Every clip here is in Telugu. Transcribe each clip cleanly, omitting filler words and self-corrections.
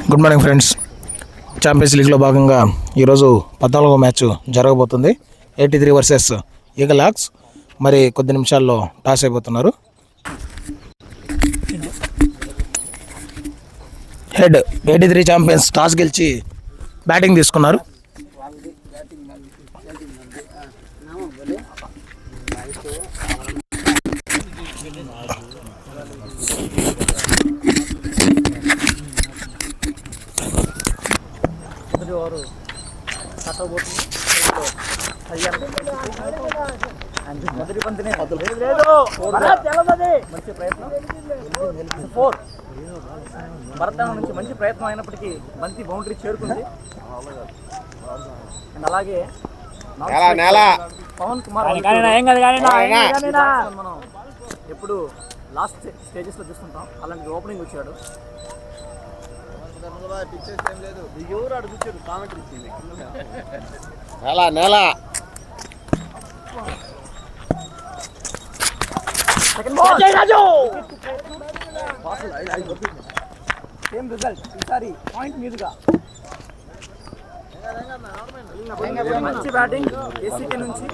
Good morning friends. ఛాంపియన్స్ లీగ్లో భాగంగా ఈరోజు 14వ మ్యాచ్ జరగబోతుంది. 83 వర్సెస్ ఈగలాక్స్. మరి కొద్ది నిమిషాల్లో టాస్ అయిపోతున్నారు. హెడ్ 83 ఛాంపియన్స్ టాస్ గెలిచి బ్యాటింగ్ తీసుకున్నారు. మొదటి బంతినే మంచి ప్రయత్నం. భరత్ నుంచి మంచి ప్రయత్నం అయినప్పటికీ బంతి బౌండరీ చేరుకుంది. అండ్ అలాగే పవన్ కుమార్ మనం ఎప్పుడు లాస్ట్ స్టేజెస్ లో చూస్తుంటాం. అలాంటి ఓపెనింగ్ వచ్చాడు. ఎవరు అడుగుచ్చారు కామెంట్ ఇచ్చింది. సేమ్ రిజల్ట్ ఈసారి పాయింట్ మీదుగా. మంచి బ్యాటింగ్ ఏసీకే నుంచి.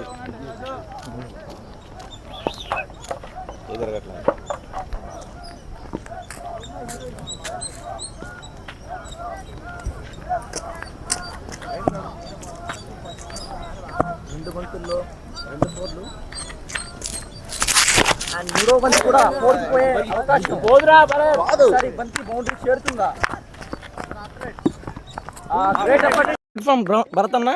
రెండు బంతుల్లో 2 ఫోర్లు. అండ్ మూడో బంతి కూడా ఫోర్కి పోయే అవకాశం. బంతి బౌండరీ చేరుతుందా? భరతన్న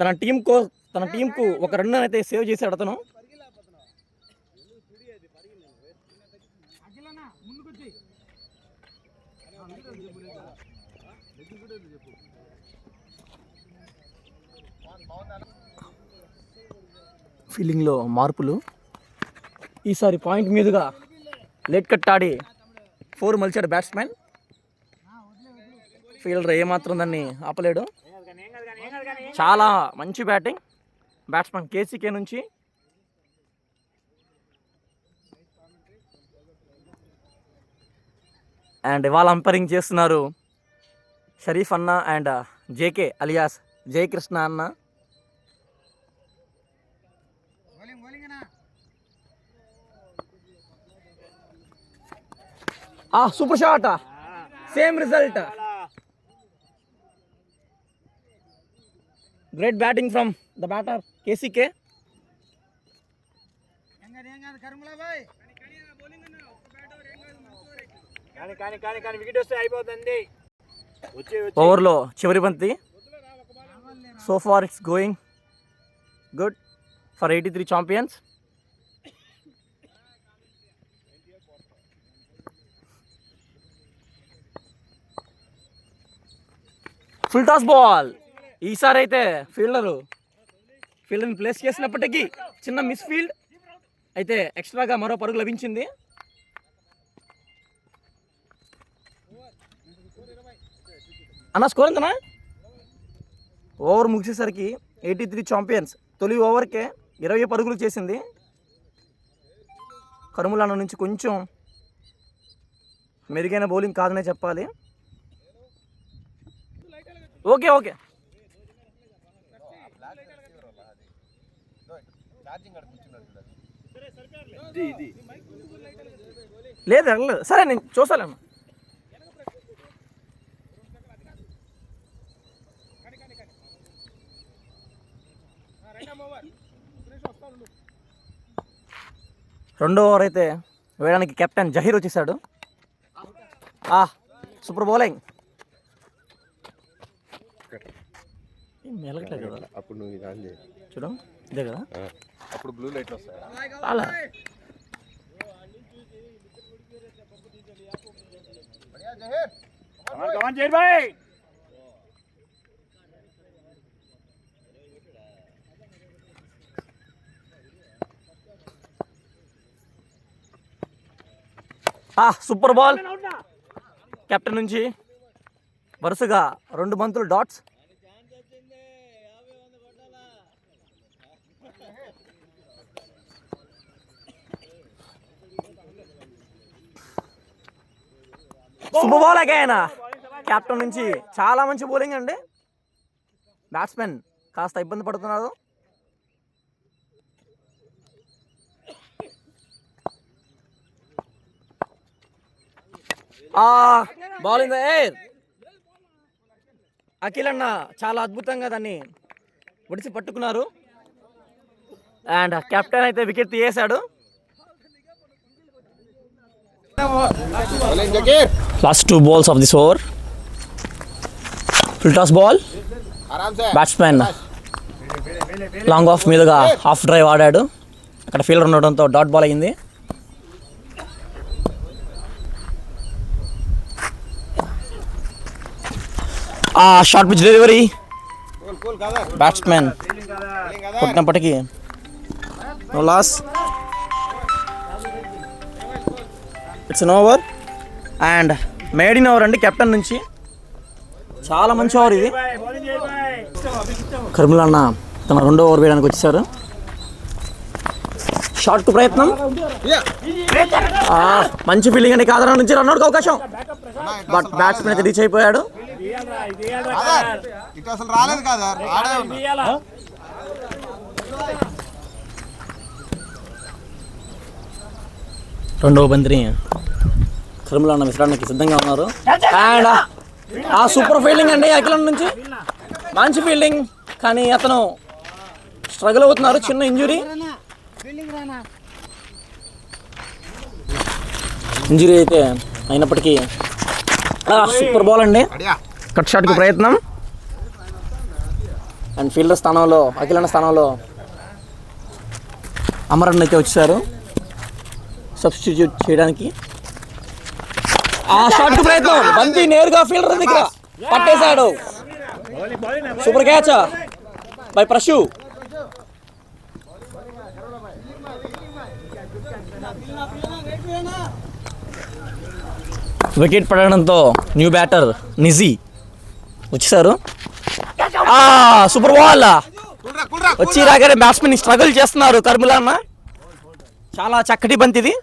తన టీంకు ఒక రన్ అయితే సేవ్ చేశాడు అతను. ఫీల్డింగ్లో మార్పులు. ఈసారి పాయింట్ మీదుగా లేట్ కట్ ఆడి 4 మలిచాడు బ్యాట్స్మెన్. ఫీల్డర్ ఏమాత్రం దాన్ని ఆపలేడు. చాలా మంచి బ్యాటింగ్ బ్యాట్స్మెన్ కేసీకే నుంచి. అండ్ ఇవాళ అంపైరింగ్ చేస్తున్నారు షరీఫ్ అన్న అండ్ జేకే అలియాస్ జయకృష్ణ అన్న. Super shot. Same result. Great batting from the batter KCK. ఓవర్లో చివరి బంతి. So far it's going good for 83 champions. Full toss ball. ఈసారి అయితే ఫీల్డర్ని ప్లేస్ చేసినప్పటికీ చిన్న మిస్ ఫీల్డ్ అయితే ఎక్స్ట్రాగా మరో పరుగు లభించింది. అన్న స్కోర్ ఎంతనా? ఓవర్ ముగిసేసరికి 83 ఛాంపియన్స్ తొలి ఓవర్కే 20 పరుగులు చేసింది. కరుములాన నుంచి కొంచెం మెరుగైన బౌలింగ్ కాదనే చెప్పాలి. ఓకే లేదు సరే నేను చూసాలేమ్మా. రెండో ఓవర్ అయితే వేయడానికి కెప్టెన్ జహీర్ వచ్చేసాడు. Super bowling. అప్పుడు నువ్వు చూడు ఇదే కదా, అప్పుడు బ్లూ లైట్లు వస్తాయి అలా. Super ball. కెప్టెన్ నుంచి వరుసగా 2 బంతులు డాట్స్. శుభ బౌల్ అగైన్ కెప్టెన్ నుంచి చాలా మంచి బౌలింగ్ అండి. బ్యాట్స్మెన్ కాస్త ఇబ్బంది పడుతున్నారు. Ball in the air. Akhil అన్న చాలా అద్భుతంగా దాన్ని ఒడిసి పట్టుకున్నారు. అండ్ కెప్టెన్ అయితే వికెట్ తీయేశాడు. Last 2 balls of this over. Full toss ball. Batsmen long off మీదుగా హాఫ్ డ్రైవ్ ఆడాడు. అక్కడ ఫీల్డర్ ఉండడంతో డాట్ బాల్ అయింది. Short pitch delivery. బ్యాట్స్మెన్ కొట్టినప్పటికీ no loss. It's an over and maiden over అండి కెప్టెన్ నుంచి. చాలా మంచి ఓవర్ ఇది. కర్మిల్ అన్న తన 2వ ఓవర్ వేయడానికి వచ్చేసారు. షార్ట్ కు ప్రయత్నం. మంచి ఫీల్డింగ్ అండి. కాదరా నుంచి రన్అట్కి అవకాశం. బట్ బ్యాట్స్మెన్ అయితే రీచ్ అయిపోయాడు. రెండవ బంతిని కర్మిల్ అన్న విసరానికి సిద్ధంగా ఉన్నారు. అండ్ సూపర్ ఫీల్డింగ్ అండి అఖిల్ నుంచి. మంచి ఫీల్డింగ్ కానీ అతను స్ట్రగుల్ అవుతున్నారు. చిన్న ఇంజురీ అయితే అయినప్పటికీ సూపర్ బాల్ అండి. కట్ షాట్కి ప్రయత్నం. అండ్ ఫీల్డర్ స్థానంలో అఖిల్ అన్న స్థానంలో అమరన్ అయితే వచ్చారు సబ్స్టిట్యూట్ చేయడానికి. షాట్ కు ప్రయత్నం. బంతి నేరుగా ఫీల్డర్ దగ్గర పట్టేశాడు. Super catch by Prashu. Wicket పడడంతో న్యూ బ్యాటర్ నిజీ వచ్చేసారు. సూపర్ బాల్ వచ్చి రాగానే బ్యాట్స్మెన్ స్ట్రగుల్ చేస్తున్నారు కర్మిల్ అన్న. చాలా చక్కటి బంతి ఇది.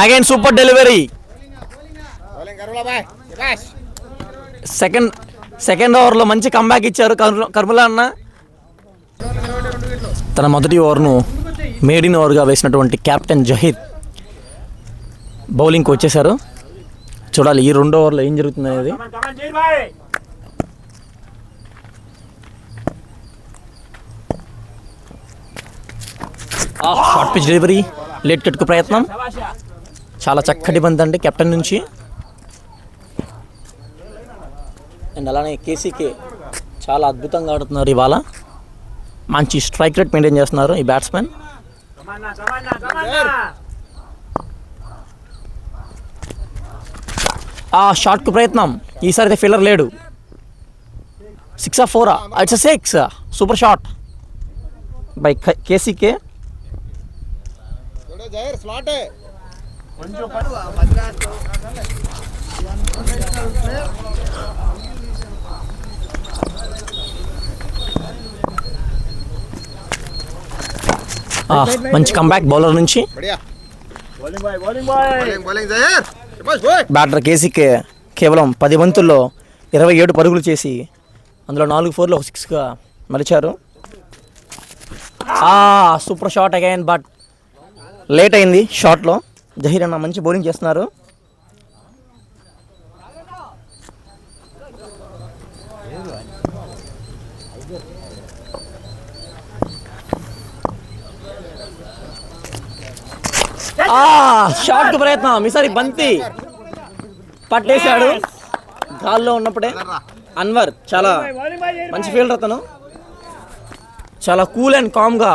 Again super delivery. సెకండ్ ఓవర్లో మంచి కంబ్యాక్ ఇచ్చారు కర్మిల్ అన్న. తన మొదటి ఓవర్ను మేడిన్ ఓవర్గా వేసినటువంటి కెప్టెన్ జహీద్ బౌలింగ్కి వచ్చేసారు. చూడాలి ఈ 2వ ఓవర్లో ఏం జరుగుతుంది అనేది. Short pitch delivery. లేట్ కట్కు ప్రయత్నం. చాలా చక్కటి బంతి అండి కెప్టెన్ నుంచి. అండ్ అలానే కేసీకే చాలా అద్భుతంగా ఆడుతున్నారు ఇవాళ. మంచి స్ట్రైక్ రేట్ మెయింటైన్ చేస్తున్నారు ఈ బ్యాట్స్మెన్. షార్ట్కు ప్రయత్నం. ఈసారి అయితే ఫీల్డర్ లేడు. 6 or 4? It's 6. Super shot by KCK. మంచి కంబ్యాక్ బౌలర్ నుంచి. బ్యాటర్ కేసీకే కేవలం 10 బంతుల్లో 27 పరుగులు చేసి అందులో 4 4లు 1 6గా మలిచారు. Super shot again but late అయింది షాట్లో. జహీర్ అన్న మంచి బౌలింగ్ చేస్తున్నారు. షాట్ కు ప్రయత్నం. ఈసారి బంతి పట్టేశాడు గాల్లో ఉన్నప్పుడే. అన్వర్ చాలా మంచి ఫీల్డర్. అతను చాలా కూల్ అండ్ కామ్గా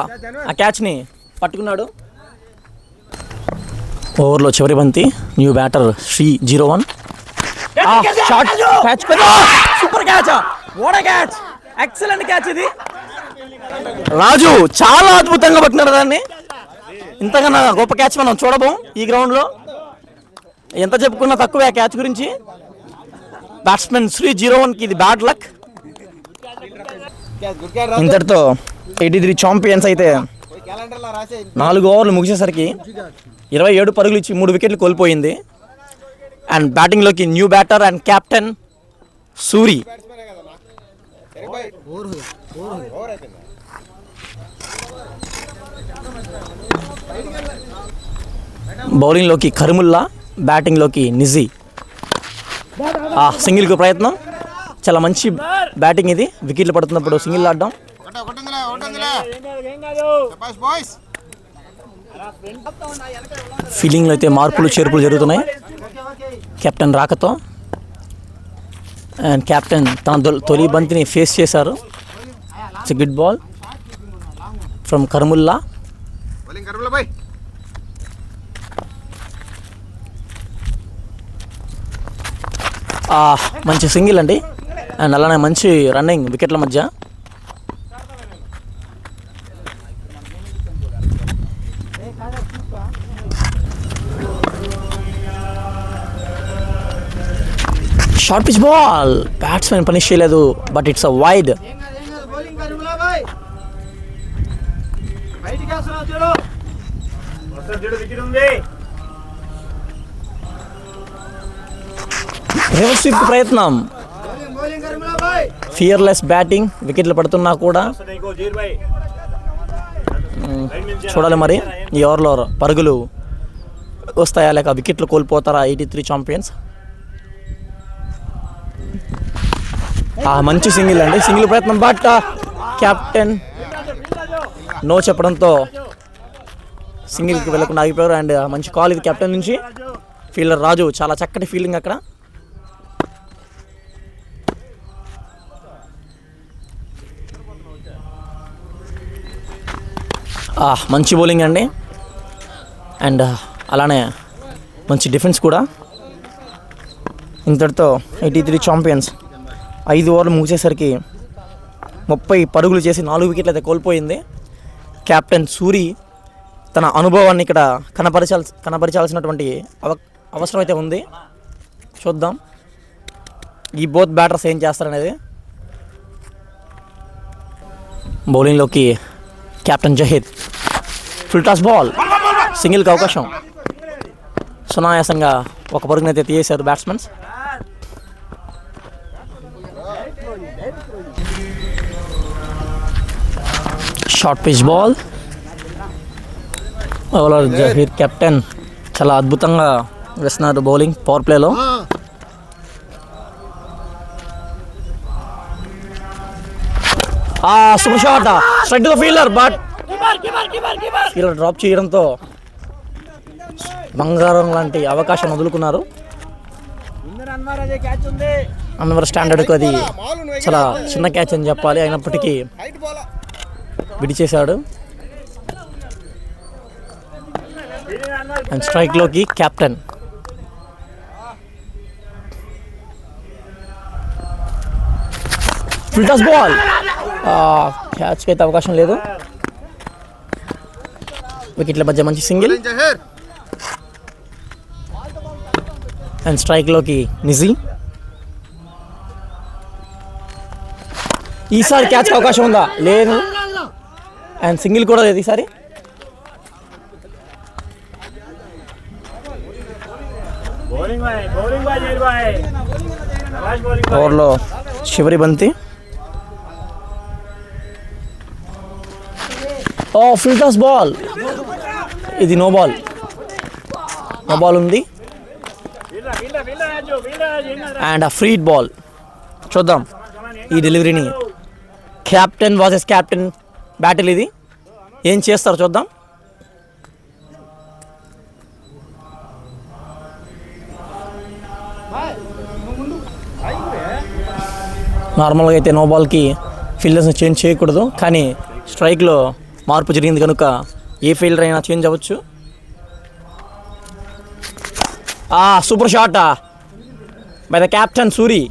ఆ క్యాచ్ని పట్టుకున్నాడు. ఓవర్లో చివరి బంతి. New batter Shri 01. Shot catch. Super catch. What catch. Excellent catch ఇది. రాజు చాలా అద్భుతంగా పట్టినారు దాన్ని. ఇంతకన్నా గొప్ప క్యాచ్ మనం చూడబోం ఈ గ్రౌండ్లో. ఎంత చెప్పుకున్నా తక్కువే ఆ క్యాచ్ గురించి. బ్యాట్స్మెన్ శ్రీ 01కి ఇది బ్యాడ్ లక్. ఇంతటితో 83 ఛాంపియన్స్ అయితే 4 ఓవర్లు ముగిసేసరికి 27 పరుగులు ఇచ్చి 3 వికెట్లు కోల్పోయింది. అండ్ బ్యాటింగ్లోకి new batter and captain Suri. బౌలింగ్లోకి కరిముల్లా, బ్యాటింగ్లోకి నిజీ. సింగిల్కు ప్రయత్నం, చాలా మంచి బ్యాటింగ్ ఇది. వికెట్లు పడుతున్నప్పుడు సింగిల్ ఆడడం. ఫీల్డింగ్లో అయితే మార్పులు చేర్పులు జరుగుతున్నాయి కెప్టెన్ రాకతో. అండ్ కెప్టెన్ తన తొలి బంతిని ఫేస్ చేశారు. It's a good ball from Karmulla. మంచి సింగిల్ అండి. అండ్ అలానే మంచి రన్నింగ్ వికెట్ల మధ్య. Short pitch ball, batsmen punish చేయలేదు, but it's a wide. Reverse sweep ప్రయత్నం, ఫియర్లెస్ బ్యాటింగ్. వికెట్లు పడుతున్నా కూడా చూడాలి మరి ఈ ఓవర్లో పరుగులు వస్తాయా లేక వికెట్లు కోల్పోతారా 83 ఛాంపియన్స్. మంచి సింగిల్ అండి, సింగిల్ ప్రయత్నం, బట్ కెప్టెన్ నో చెప్పడంతో సింగిల్కి వెళ్ళకుండా ఆగిపోయారు. అండ్ మంచి కాల్ ఇది కెప్టెన్ నుంచి. ఫీల్డర్ రాజు చాలా చక్కటి ఫీల్డింగ్ అక్కడ. మంచి బౌలింగ్ అండి. అండ్ అలానే మంచి డిఫెన్స్ కూడా. ఇంతటితో 83 ఛాంపియన్స్ 5 ఓవర్లు ముగిసేసరికి 30 పరుగులు చేసి 4 వికెట్లు అయితే కోల్పోయింది. కెప్టెన్ సూరి తన అనుభవాన్ని ఇక్కడ కనపరచాల్సినటువంటి అవసరం అయితే ఉంది. చూద్దాం ఈ బోత్ బ్యాటర్స్ ఏం చేస్తారనేది. బౌలింగ్లోకి captain Zahid, full toss ball, సింగిల్కి అవకాశం. సునాయాసంగా ఒక పరుగునైతే తీసేశారు batsmens. Short pitch ball, bowler Zaheer captain చాలా అద్భుతంగా వేస్తున్నారు బౌలింగ్ పవర్ ప్లేలో. Super shot, straight to the fielder, but fielder drop చేయడంతో బంగారం లాంటి అవకాశం వదులుకున్నారు. అన్వర్ స్టాండర్డ్కు అది చాలా చిన్న క్యాచ్ అని చెప్పాలి, అయినప్పటికీ విడిచేశాడు. అండ్ స్ట్రైక్లోకి కెప్టెన్. ఫుల్ టాస్ బాల్, క్యాచ్కి అయితే అవకాశం లేదు. వికెట్ల మధ్య మంచి సింగిల్. అండ్ స్ట్రైక్లోకి నిజీ. ఈసారి క్యాచ్కి అవకాశం ఉందా? లేదు. అండ్ సింగిల్ కూడా లేదు ఈసారి. ఓవర్లో చివరి బంతి. ఫుల్ టాస్ బాల్, ఇది నో బాల్ ఉంది. And free ball. చూద్దాం ఈ డెలివరీని. కెప్టెన్ వర్సెస్ కెప్టెన్ బ్యాటిల్ ఇది, ఏం చేస్తారో చూద్దాం. నార్మల్గా అయితే నో బాల్కి ఫీల్డర్స్ని చేంజ్ చేయకూడదు, కానీ స్ట్రైక్లో మార్పు జరిగింది కనుక ఏ ఫీల్డర్ అయినా చేంజ్ అవ్వచ్చు. Super shot by the captain Suri.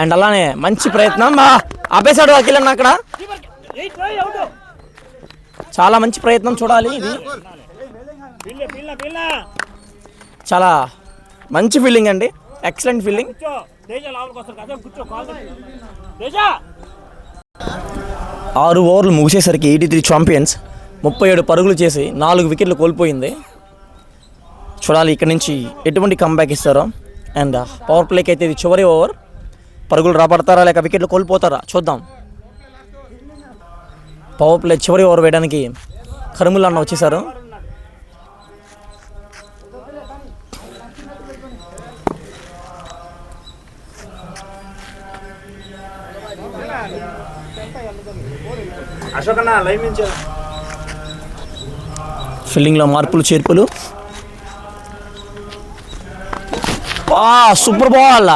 And అలానే మంచి ప్రయత్నం, ఆపేశాడు అఖిల్ అన్న అక్కడ. చాలా మంచి ప్రయత్నం చూడాలి ఇది. చాలా మంచి ఫీల్డింగ్ అండి, ఎక్సలెంట్ ఫీల్డింగ్. 6 ఓవర్లు ముగిసేసరికి 83 ఛాంపియన్స్ 37 పరుగులు చేసి 4 వికెట్లు కోల్పోయింది. చూడాలి ఇక్కడ నుంచి ఎటువంటి కంబ్యాక్ ఇస్తారో. అండ్ పవర్ ప్లేకి అయితే ఇది చివరి ఓవర్. పరుగులు రాబడతారా లేక వికెట్లు కోల్పోతారా చూద్దాం. పవర్ ప్లే చివరి ఓవర్ వేయడానికి కర్ముల్ అన్న వచ్చేసారు. ఫీల్డింగ్లో మార్పులు చేర్పులు. సూపర్ బాల్,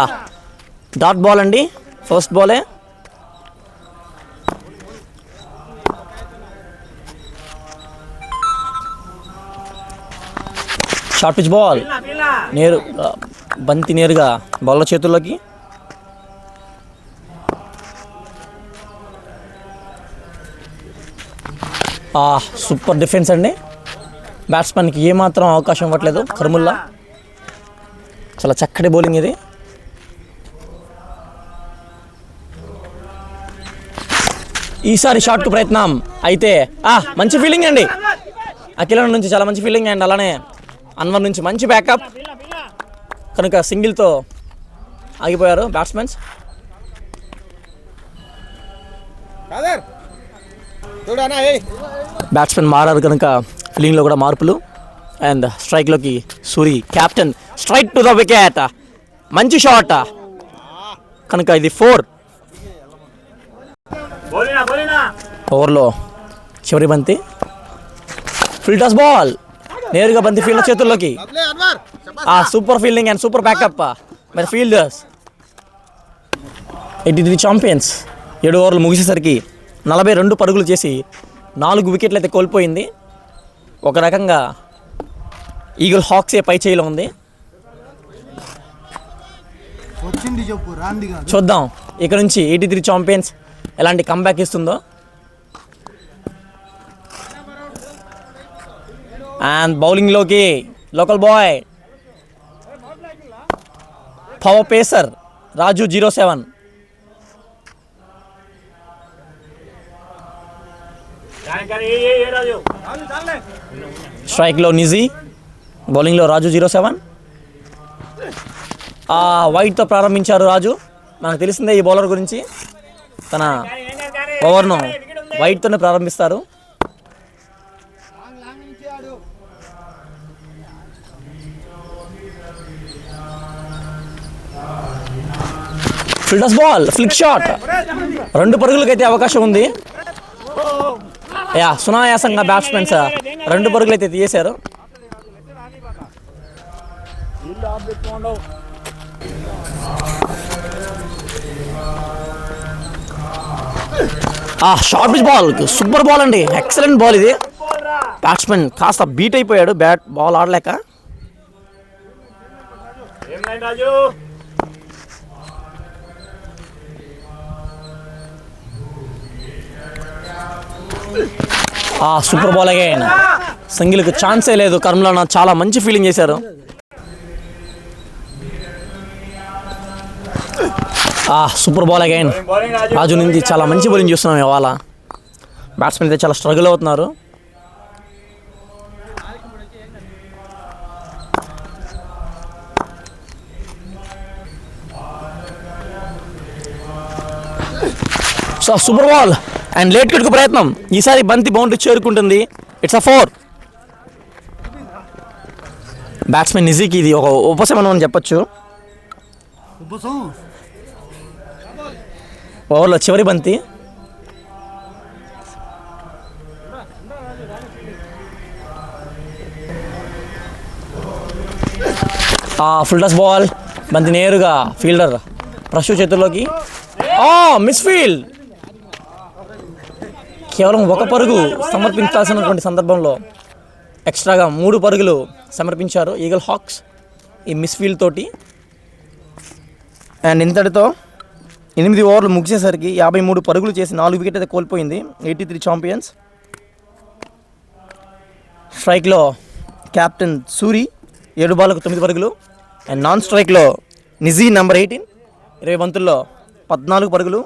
డాట్ బాల్ అండి, ఫస్ట్ బాలే. షార్ట్ పిచ్ బాల్, బంతి నేరుగా బౌలర్ చేతుల్లోకి. సూపర్ డిఫెన్స్ అండి. బ్యాట్స్మెన్కి ఏమాత్రం అవకాశం ఇవ్వట్లేదు కర్ముల్లా. చాలా చక్కటి బౌలింగ్ ఇది. ఈసారి షాట్కు ప్రయత్నం అయితే మంచి ఫీల్డింగ్ అండి. అఖిల నుంచి చాలా మంచి ఫీల్డింగ్ అండ్ అలానే అన్వర్ నుంచి మంచి బ్యాకప్. కనుక సింగిల్తో ఆగిపోయారు బ్యాట్స్మెన్స్. బ్యాట్స్మెన్ మారారు కనుక ఫీల్డింగ్లో కూడా మార్పులు. అండ్ స్ట్రైక్లోకి Suri captain, strike to the wicket, మంచి షాట్. కనుక ఇది 4. ఓవర్లో చివరి బంతి, ఫుల్ టాస్ బాల్, నేరుగా బంతి ఫీల్డర్ చేతుల్లోకి. Super fielding and super backup మరి ఫీల్డర్స్. 83 ఛాంపియన్స్ 7 ఓవర్లు ముగిసేసరికి 42 పరుగులు చేసి 4 వికెట్లు అయితే కోల్పోయింది. ఒక రకంగా ఈగల్ హాక్సే పై చేయిలో ఉంది. చూద్దాం ఇక్కడ నుంచి 83 ఛాంపియన్స్ ఎలాంటి కంబ్యాక్ ఇస్తుందో. అండ్ బౌలింగ్లోకి local boy, power pacer Raju 07. స్ట్రైక్లో నిజీ, బౌలింగ్లో రాజు 07. వైట్తో ప్రారంభించారు రాజు. మనకు తెలిసిందే ఈ బౌలర్ గురించి, తన ఓవర్ను వైట్తోనే ప్రారంభిస్తారు. ఫిల్డర్స్ బాల్, ఫ్లిక్ షాట్, 2 పరుగులకైతే అవకాశం ఉంది. సునాయాసంగా బ్యాట్స్మెన్స్ 2 పరుగులు అయితే తీసేశారు. Short pitch ball, super ball అండి, ఎక్సలెంట్ బాల్ ఇది. బ్యాట్స్మెన్ కాస్త బీట్ అయిపోయాడు బాల్ ఆడలేక. Super ball again. సింగిల్కి ఛాన్సే లేదు. కర్మలో చాలా మంచి ఫీలింగ్ చేశారు. Super ball again. రాజు నుంచి చాలా మంచి బౌలింగ్ చూస్తున్నాం ఇవాళ. బ్యాట్స్మెన్ అయితే చాలా స్ట్రగుల్ అవుతున్నారు. సూపర్ బాల్ అండ్ లేట్ కిట్కు ప్రయత్నం. ఈసారి బంతి బౌండరీ చేరుకుంటుంది. It's a 4. బ్యాట్స్మెన్ నిజీకి ఇది ఒక ఉపశమనం అని చెప్పచ్చు. ఓవర్లో చివరి బంతి, ఫుల్ టాస్ బాల్, బంతి నేరుగా ఫీల్డర్ ప్రశు చేతుల్లోకి. Miss field. కేవలం 1 పరుగు సమర్పించాల్సినటువంటి సందర్భంలో ఎక్స్ట్రాగా 3 పరుగులు సమర్పించారు ఈగల్ హాక్స్ ఈ మిస్ ఫీల్డ్ తోటి. అండ్ ఇంతటితో 8 ఓవర్లు ముగిసేసరికి 53 పరుగులు చేసి 4 వికెట్ అయితే కోల్పోయింది 83 ఛాంపియన్స్. స్ట్రైక్లో కెప్టెన్ సూరి 7 బాల్లకు 9 పరుగులు. అండ్ నాన్ స్ట్రైక్లో నిజీ నెంబర్ 18 20 బంతుల్లో 14 పరుగులు.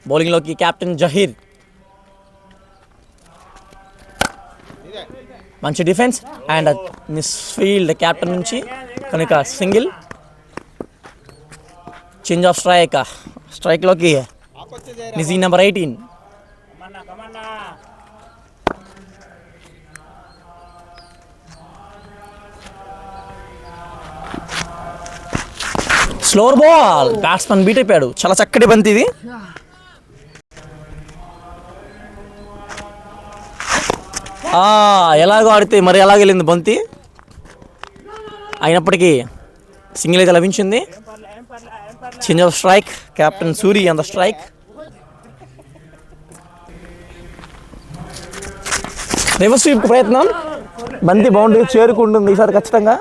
బౌలింగ్లోకి కెప్టెన్ జహీర్ మంచి defence and misfield captain నుంచి కనుక సింగిల్. చేంజ్ ఆఫ్ స్ట్రైక్లోకి Niji number 18. Slower ball, batsmen beat అయిపోయాడు. చాలా చక్కటి బంతి ఇది. ఎలాగో ఆడితే మరి ఎలాగ వెళ్ళింది బంతి, అయినప్పటికీ సింగిల్ అయితే లభించింది. Change of strike, captain Suri on the strike. Reverse sweep ప్రయత్నం, బంతి బౌండరీ చేరుకుంటుంది ఈసారి ఖచ్చితంగా.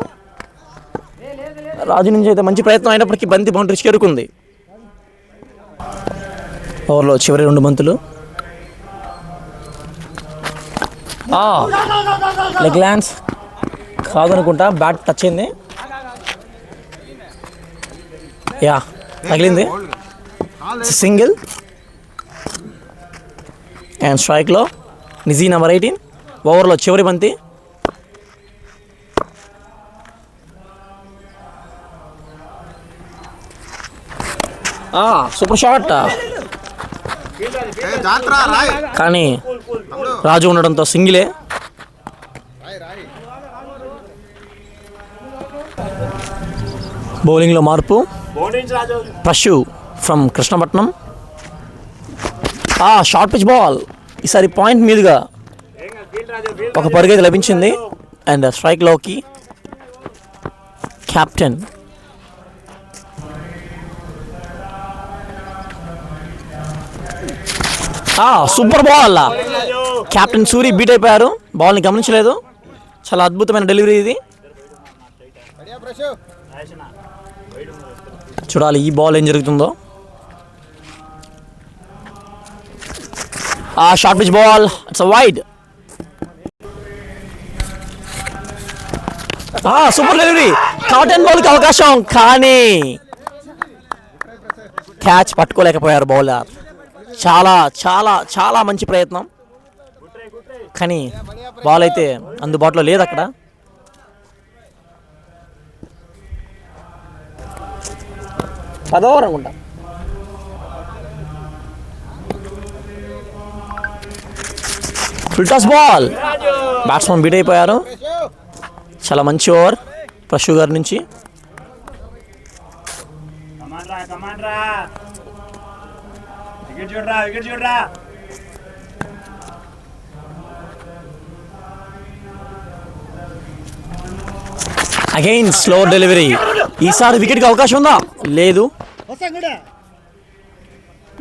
రాజు నుంచి అయితే మంచి ప్రయత్నం అయినప్పటికీ బంతి బౌండరీ చేరుకుంది. ఓవర్లో చివరి 2 బంతులు. లెగ్ ల్యాండ్స్ కాదనుకుంటా, బ్యాట్ టచ్ అయింది. యా తగిలింది. సింగిల్ అండ్ స్ట్రైక్లో నిజీ నెంబర్ 18. ఓవర్లో చివరి బంతి. సూపర్ షాట్, కానీ రాజు ఉండడంతో సింగిలే. బౌలింగ్లో మార్పు. Prashu from Krishnapatnam. Short pitch ball, ఈసారి పాయింట్ మీదుగా ఒక పరుగైతే లభించింది. అండ్ స్ట్రైక్లోకి captain. Super ball, captain Suri beat అయిపోయారు. బాల్ని గమనించలేదు. చాలా అద్భుతమైన డెలివరీ ఇది. చూడాలి ఈ బాల్ ఏం జరుగుతుందో. Short pitch ball, it's wide. Super delivery, కాటన్ బాల్కి అవకాశం, కానీ క్యాచ్ పట్టుకోలేకపోయారు బౌలర్. చాలా చాలా చాలా మంచి ప్రయత్నం, కానీ బాల్ అయితే అందుబాటులో లేదు అక్కడ. అనుకుంటా. Full toss ball, batsmen beat అయిపోయారు. చాలా మంచి ఓవర్ ప్రశు గారి నుంచి. Again slow delivery. ఈసారి వికెట్కి అవకాశం ఉందా? లేదు.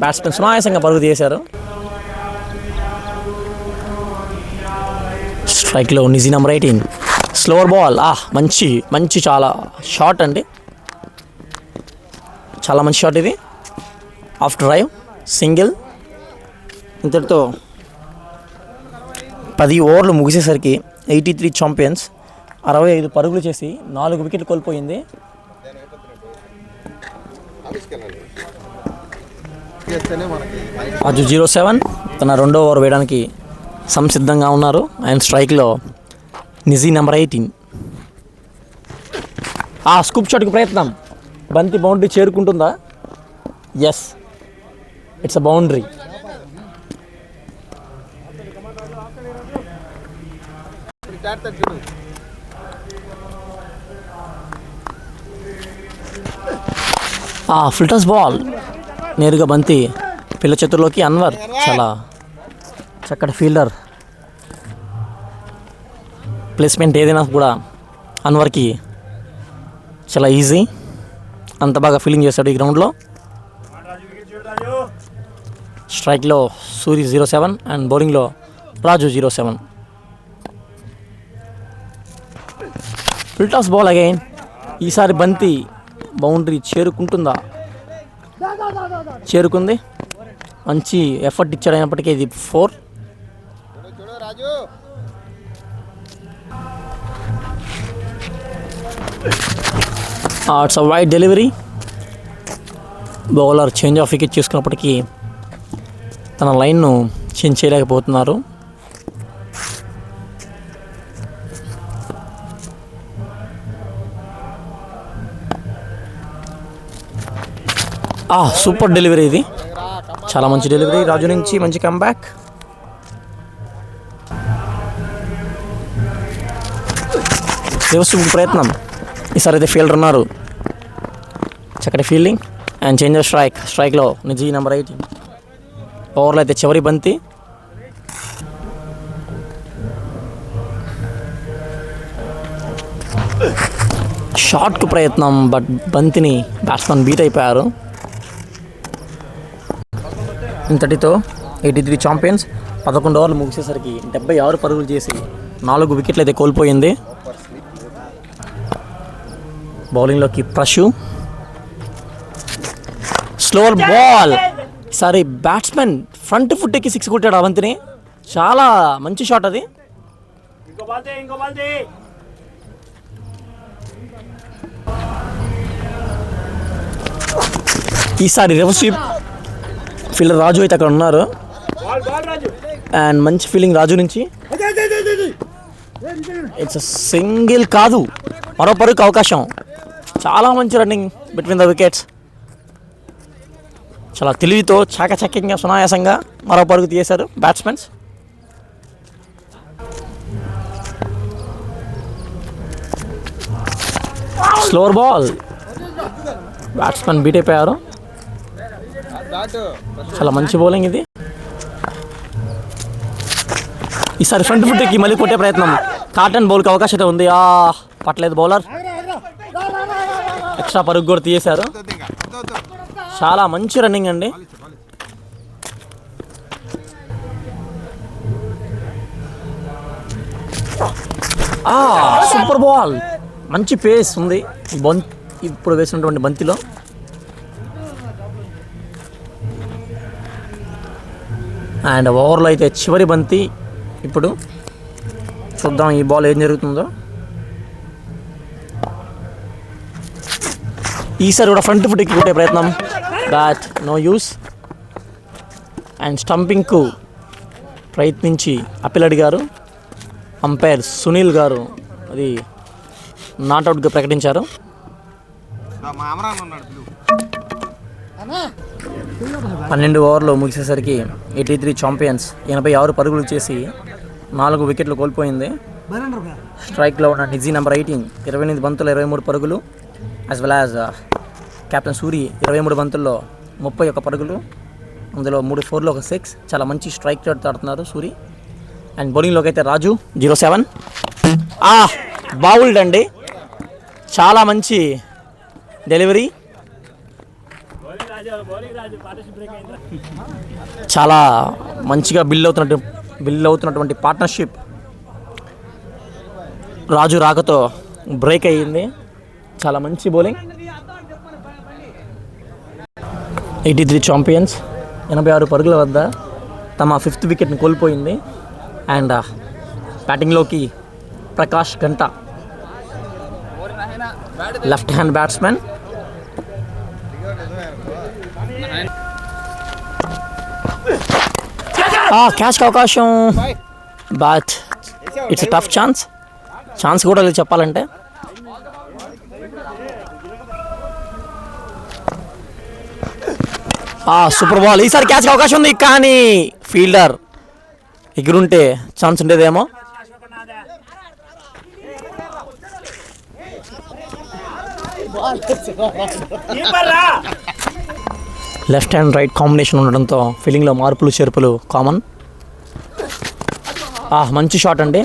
బ్యాట్స్మెన్ సునాయాసంగా పరుగు తీశారు. స్ట్రైక్లో నిజీ నెంబర్ 18. స్లోవర్ బాల్, మంచి మంచి చాలా షాట్ అండి, చాలా మంచి షాట్ ఇది. After drive single. ఇంతటితో 10 ఓవర్లు ముగిసేసరికి 83 ఛాంపియన్స్ 65 పరుగులు చేసి 4 వికెట్లు కోల్పోయింది. రాజు 07 తన 2వ ఓవర్ వేయడానికి సంసిద్ధంగా ఉన్నారు. ఆయన స్ట్రైక్లో నిజీ నెంబర్ 18. స్కూప్ షాట్కి ప్రయత్నం, బంతి బౌండరీ చేరుకుంటుందా? Yes, it's a boundary. Full toss ball, నేరుగా బంతి పిల్ల చేతుల్లోకి. అన్వర్ చాలా చక్కటి ఫీల్డర్, ప్లేస్మెంట్ ఏదైనా కూడా అన్వర్కి చాలా ఈజీ. అంత బాగా ఫీలింగ్ చేస్తాడు ఈ గ్రౌండ్లో. స్ట్రైక్లో సూరి 07 అండ్ బౌలింగ్లో Raju 07. Full toss ball again. ఈసారి బంతి బౌండరీ చేరుకుంటుందా? చేరుకుంది. మంచి ఎఫర్ట్ ఇచ్చాడు, అయినప్పటికీ ఇది 4. It's a wide delivery. Bowler change of wicket చేసుకున్నప్పటికీ తన లైన్ను చేంజ్ చేయలేకపోతున్నారు. సూపర్ డెలివరీ ఇది, చాలా మంచి డెలివరీ రాజు నుంచి, మంచి కంబ్యాక్. రివర్స్ ప్రయత్నం, ఈసారి అయితే ఫీల్డర్ ఉన్నారు, చక్కటి ఫీల్డింగ్ అండ్ చేంజ్ ఆఫ్ స్ట్రైక్లో నిజీ నెంబర్ 18. ఓవర్లో అయితే చివరి బంతి, షాట్కు ప్రయత్నం బట్ బంతిని బ్యాట్స్మెన్ బీట్ అయిపోయారు. ఇంతటితో 83 ఛాంపియన్స్ 11 ఓవర్లు ముగిసేసరికి 76 పరుగులు చేసి 4 వికెట్లు అయితే కోల్పోయింది. బౌలింగ్లోకి ప్రశు, స్లోవర్ బాల్, ఈసారి బ్యాట్స్మెన్ ఫ్రంట్ ఫుట్ ఎక్కి 6 కొట్టాడు అవంతిని, చాలా మంచి షాట్ అది. ఈసారి రివర్స్ స్వీప్, ఫీల్డర్ రాజు అయితే అక్కడ ఉన్నారు అండ్ మంచి ఫీలింగ్ రాజు నుంచి. ఇట్స్ సింగిల్ కాదు, మరో పరుగుకి అవకాశం. చాలా మంచి రన్నింగ్ బిట్వీన్ ద వికెట్స్, చాలా తెలివితో చాకచక్యంగా సునాయాసంగా మరో పరుగు తీశారు batsmen. Slower ball, batsmen beat అయిపోయారు, చాలా మంచి బౌలింగ్ ఇది. ఈసారి ఫ్రంట్ ఫుట్కి మళ్ళీ కొట్టే ప్రయత్నం, కాటన్ బౌల్కి అవకాశం అయితే ఉంది, పట్టలేదు బౌలర్, ఎక్స్ట్రా పరుగు కూడా తీసేశారు. చాలా మంచి రన్నింగ్ అండి. సూపర్ బాల్, మంచి పేస్ ఉంది ఇప్పుడు వేసినటువంటి బంతిలో. అండ్ ఓవర్లో అయితే చివరి బంతి, ఇప్పుడు చూద్దాం ఈ బాల్ ఏం జరుగుతుందో. ఈసారి కూడా ఫ్రంట్ ఫుట్కి కొట్టే ప్రయత్నం, బ్యాట్ నో యూస్. అండ్ స్టంపింగ్కు ప్రయత్నించి అప్పీల్ అడిగారు అంపైర్ సునీల్ గారు, అది నాట్అవుట్గా ప్రకటించారు. 12 ఓవర్లు ముగిసేసరికి 83 ఛాంపియన్స్ 86 పరుగులు చేసి 4 వికెట్లు కోల్పోయింది. స్ట్రైక్లో ఉన్న నిజీ నెంబర్ 18 28 బంతుల్లో 23 పరుగులు, as well as captain Suri 23 బంతుల్లో 31 పరుగులు, అందులో 3 4లు 1 6. చాలా మంచి స్ట్రైక్ రేట్ ఆడుతున్నారు సూరి. అండ్ బౌలింగ్లోకి అయితే రాజు 07 బౌల్డ్ అండి, చాలా మంచి డెలివరీ, చాలా మంచిగా బిల్డ్ అవుతున్నటువంటి పార్ట్నర్షిప్ రాజు రాకతో బ్రేక్ అయ్యింది. చాలా మంచి బౌలింగ్. 83 ఛాంపియన్స్ 86 పరుగుల వద్ద తమ 5th వికెట్ని కోల్పోయింది. అండ్ బ్యాటింగ్లోకి ప్రకాష్ గంట, లెఫ్ట్ హ్యాండ్ బ్యాట్స్మెన్. క్యాచ్కి అవకాశం, బట్ ఇట్స్ టఫ్ ఛాన్స్ కూడా లేదు చెప్పాలంటే. సూపర్ బాల్, ఈసారి క్యాచ్కి అవకాశం ఉంది, కానీ ఫీల్డర్ ఎగురుంటే ఛాన్స్ ఉండేదేమో. లెఫ్ట్ హ్యాండ్ రైట్ కాంబినేషన్ ఉండడంతో ఫీల్డింగ్లో మార్పులు చేర్పులు కామన్. మంచి షాట్ అండి,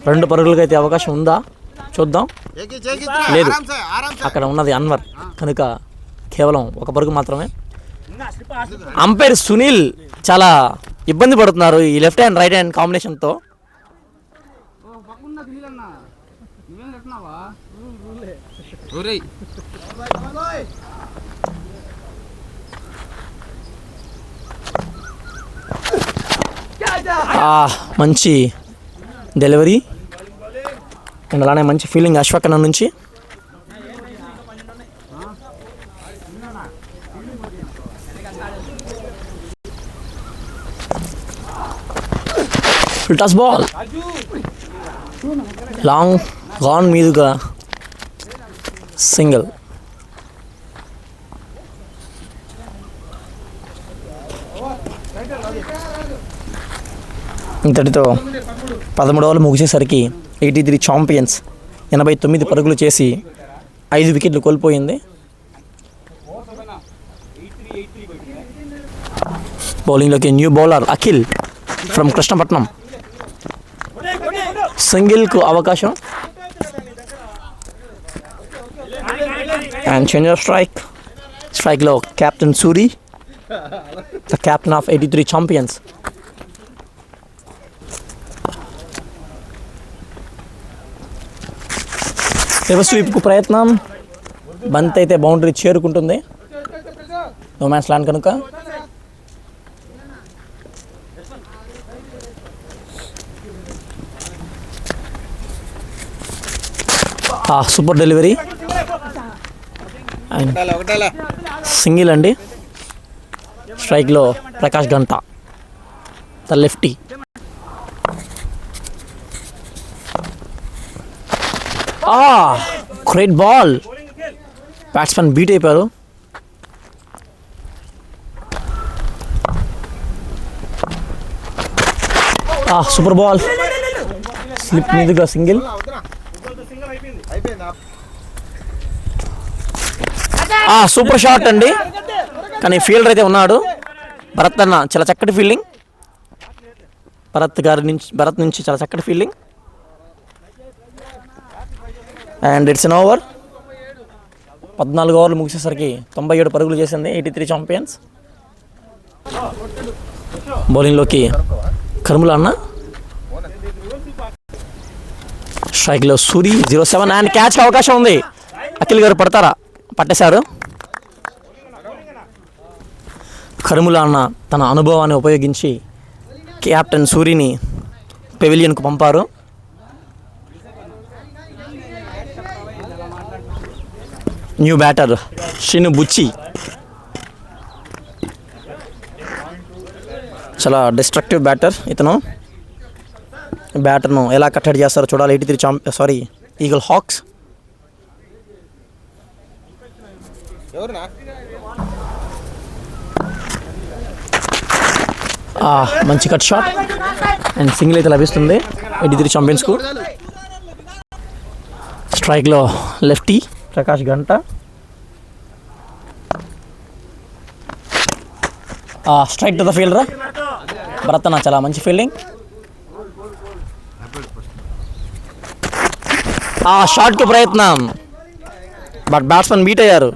2 పరుగులకి అయితే అవకాశం ఉందా చూద్దాం. లేదు, అక్కడ ఉన్నది అన్వర్ కనుక కేవలం 1 పరుగు మాత్రమే. అంపైర్ సునీల్ చాలా ఇబ్బంది పడుతున్నారు ఈ లెఫ్ట్ హ్యాండ్ రైట్ హ్యాండ్ కాంబినేషన్తో. మంచి డెలివరీ అండ్ అలానే మంచి ఫీలింగ్ అశ్వకన్న నుంచి. టచ్ బాల్, లాంగ్ గాన్ మీదుగా సింగిల్. ఇంతటితో 13 ఓవర్లు ముగిసేసరికి 83 ఛాంపియన్స్ 89 పరుగులు చేసి 5 వికెట్లు కోల్పోయింది. బౌలింగ్లోకి new bowler Akhil from Krishnapatnam. సింగిల్కు అవకాశం అండ్ చేంజ్ ఆఫ్ స్ట్రైక్లో captain Suri, the captain of 83 champions. Reverse స్వీప్కు ప్రయత్నం, బంత్ అయితే బౌండరీ చేరుకుంటుంది, నో మ్యాన్స్ ల్యాండ్ కనుక. సూపర్ డెలివరీ అండ్ సింగిల్ అండి. స్ట్రైక్లో Prakash Ganta, the lefty. Great ball, batsmen beat అయిపోయారు. సూపర్ బాల్, స్లిప్ మీదుగా సింగిల్. సూపర్ షాట్ అండి, కానీ ఫీల్డర్ అయితే ఉన్నాడు భరత్ అన్న. చాలా చక్కటి ఫీల్డింగ్ భరత్ నుంచి చాలా చక్కటి fielding. And it's an over. 14 ఓవర్లు ముగిసేసరికి 97 పరుగులు చేసింది 83 ఛాంపియన్స్. బౌలింగ్లోకి కర్ముల అన్న, స్ట్రైక్లో సూరి 0-7 అండ్ క్యాచ్ అవకాశం ఉంది. అఖిల్ గారు పడతారా? పట్టేశారు. కర్ముల అన్న తన అనుభవాన్ని ఉపయోగించి కెప్టెన్ సూరిని పెవిలియన్కు పంపారు. న్యూ బ్యాటర్ శ్రీను బుచ్చి చాలా డిస్ట్రక్టివ్ బ్యాటర్. ఇతను బ్యాటర్ను ఎలా కట్టడి చేస్తారో చూడాలి. 83 ఈగల్ హాక్స్. మంచి కట్ షాట్ అండ్ సింగిల్ అయితే లభిస్తుంది 83 ఛాంపియన్స్కు. స్ట్రైక్లో లెఫ్టీ ప్రకాష్ గంట. Strike to the fielder Bharat అన్న, చాలా మంచి ఫీల్డింగ్. షాట్కి ప్రయత్నం, బట్ బ్యాట్స్మెన్ బీట్ అయ్యారు.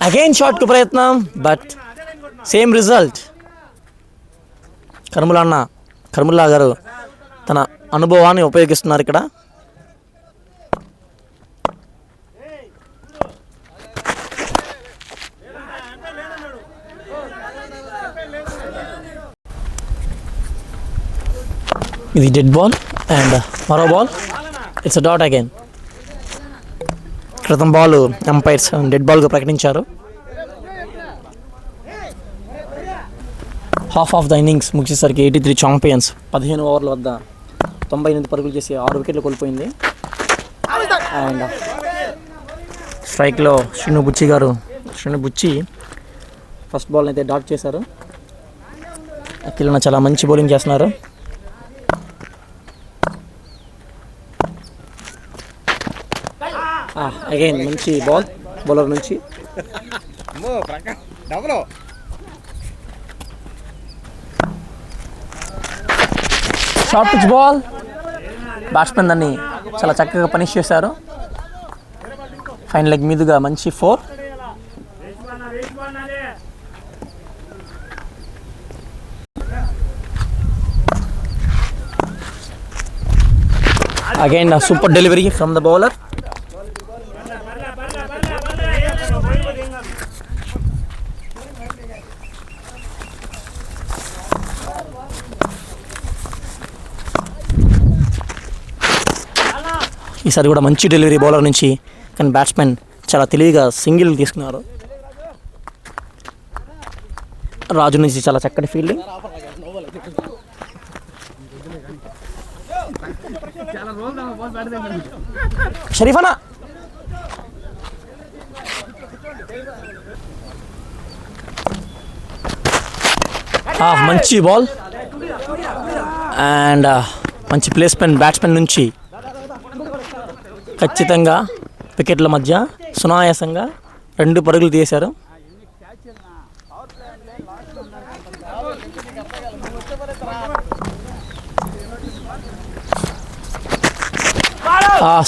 అగైన్ షాట్కి ప్రయత్నం, బట్ సేమ్ రిజల్ట్. కర్ముల్లా గారు తన అనుభవాన్ని ఉపయోగిస్తున్నారు ఇక్కడ. ఇది డెడ్ బాల్ అండ్ మరో ball, it's a dot again. క్రితం బాల్ ఎంపైర్స్ డెడ్ బాల్గా ప్రకటించారు. హాఫ్ ఆఫ్ ద ఇన్నింగ్స్ ముగిసేసరికి 83 ఛాంపియన్స్ 15 ఓవర్ల వద్ద 98 పరుగులు చేసి 6 వికెట్లు కోల్పోయింది. అండ్ స్ట్రైక్లో శ్రీను బుచ్చి ఫస్ట్ బాల్ని అయితే డాట్ చేశారు. అఖిల్ చాలా మంచి బౌలింగ్ చేస్తున్నారు. అగైన్ మంచి బాల్ బౌలర్ నుంచి. షార్ట్ పిచ్ బాల్, బ్యాట్స్మెన్ దాన్ని చాలా చక్కగా పనిష్ చేశారు. ఫైన్ లెగ్ మీదుగా మంచి 4. Again super delivery from the bowler. ఈసారి కూడా మంచి డెలివరీ బౌలర్ నుంచి, కానీ బ్యాట్స్మెన్ చాలా తెలివిగా సింగిల్ తీసుకున్నారు. రాజు నుంచి చాలా చక్కటి ఫీల్డింగ్. షరీఫానా మంచి బాల్ అండ్ మంచి ప్లేస్మెంట్ బ్యాట్స్మెన్ నుంచి ఖచ్చితంగా వికెట్ల మధ్య సునాయాసంగా 2 పరుగులు తీశారు.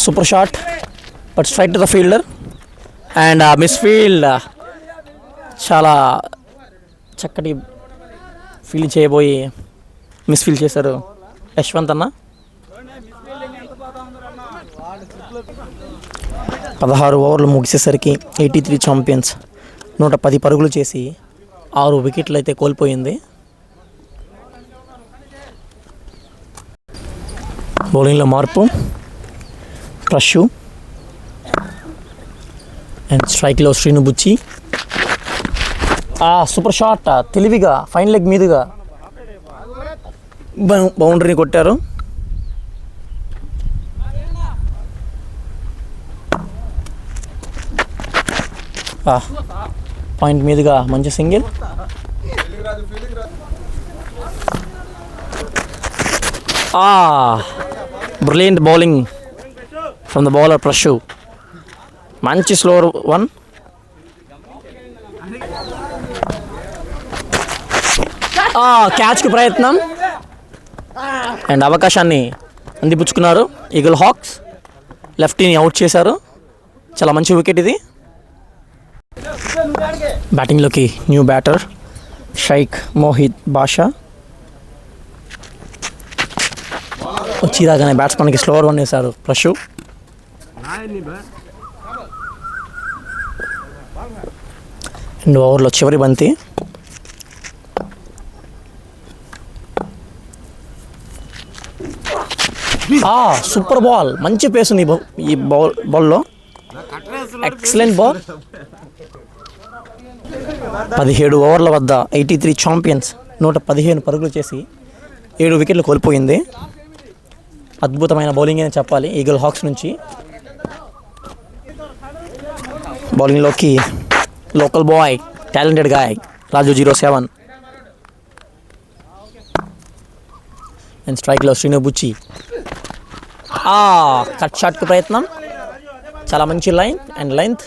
Super shot but straight to the fielder and miss field. చాలా చక్కటి ఫీల్డ్ చేయబోయి మిస్ ఫీల్డ్ చేశారు యశ్వంత్ అన్న. 16 ఓవర్లు ముగిసేసరికి 83 ఛాంపియన్స్ 110 పరుగులు చేసి 6 వికెట్లు అయితే కోల్పోయింది. బౌలింగ్లో మార్పు ప్రషు అండ్ స్ట్రైక్లో శ్రీను బుచ్చి. సూపర్ షాట్ తెలివిగా ఫైన్ లెగ్ మీదుగా బౌండరీని కొట్టారు. పాయింట్ మీదుగా మంచి single. Brilliant bowling from the bowler Prashu. మంచి స్లోర్ వన్. క్యాచ్కి ప్రయత్నం అండ్ అవకాశాన్ని అందిపుచ్చుకున్నారు ఈగల్ హాక్స్. లెఫ్టీని అవుట్ చేశారు. చాలా మంచి వికెట్ ఇది. బ్యాటింగ్లోకి న్యూ బ్యాటర్ షైక్ మోహిత్ బాషా. వచ్చిరాగానే బ్యాట్స్మెన్కి స్లోవర్ వన్ వేశారు ప్రషు. రెండు ఓవర్లో చివరి బంతి. Super ball. మంచి పేస్ ఉంది ఈ బాల్లో. Excellent ball. 17 ఓవర్ల వద్ద 83 ఛాంపియన్స్ 115 పరుగులు చేసి 7 వికెట్లు కోల్పోయింది. అద్భుతమైన బౌలింగ్ అని చెప్పాలి ఈగల్ హాక్స్ నుంచి. బౌలింగ్లోకి local boy talented guy Raju 07 and స్ట్రైక్లో శ్రీను బుచ్చి. కట్ షాట్కి ప్రయత్నం. చాలా మంచి line and length.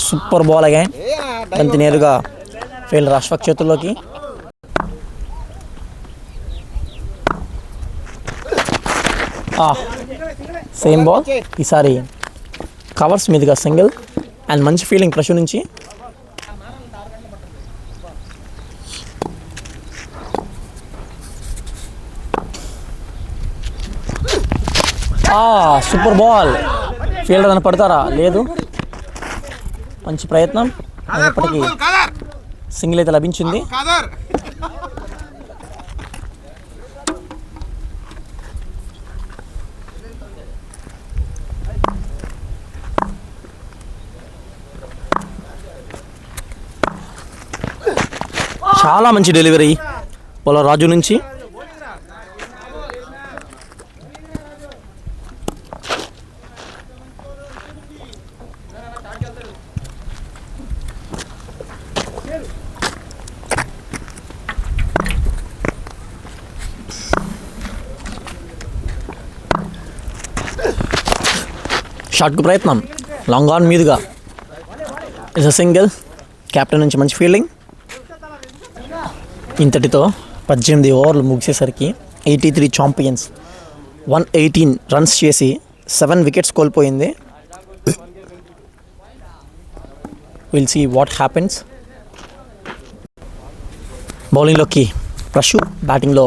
Super ball again. బంతి నేరుగా ఫీల్డర్ అశ్వక్ చేతుల్లోకి. Same ball. ఈసారి కవర్స్ మీదుగా సింగిల్ అండ్ మంచి ఫీల్డింగ్ ప్రషు నుంచి. Super ball. ఫీల్డర్ అని పడతారా? లేదు. మంచి ప్రయత్నం. అయినప్పటికీ సింగిల్ అయితే లభించింది. చాలా మంచి డెలివరీ బౌలర్ రాజు నుంచి. షాట్కు ప్రయత్నం. లాంగ్ ఆన్ మీదుగా ఇస్ అ సింగిల్. కెప్టెన్ నుంచి మంచి ఫీల్డింగ్. ఇంతటితో 18 ఓవర్లు ముగిసేసరికి 83 ఛాంపియన్స్ 118 రన్స్ చేసి 7 వికెట్స్ కోల్పోయింది. Will see what happens. బౌలింగ్లోకి ప్రషు, బ్యాటింగ్లో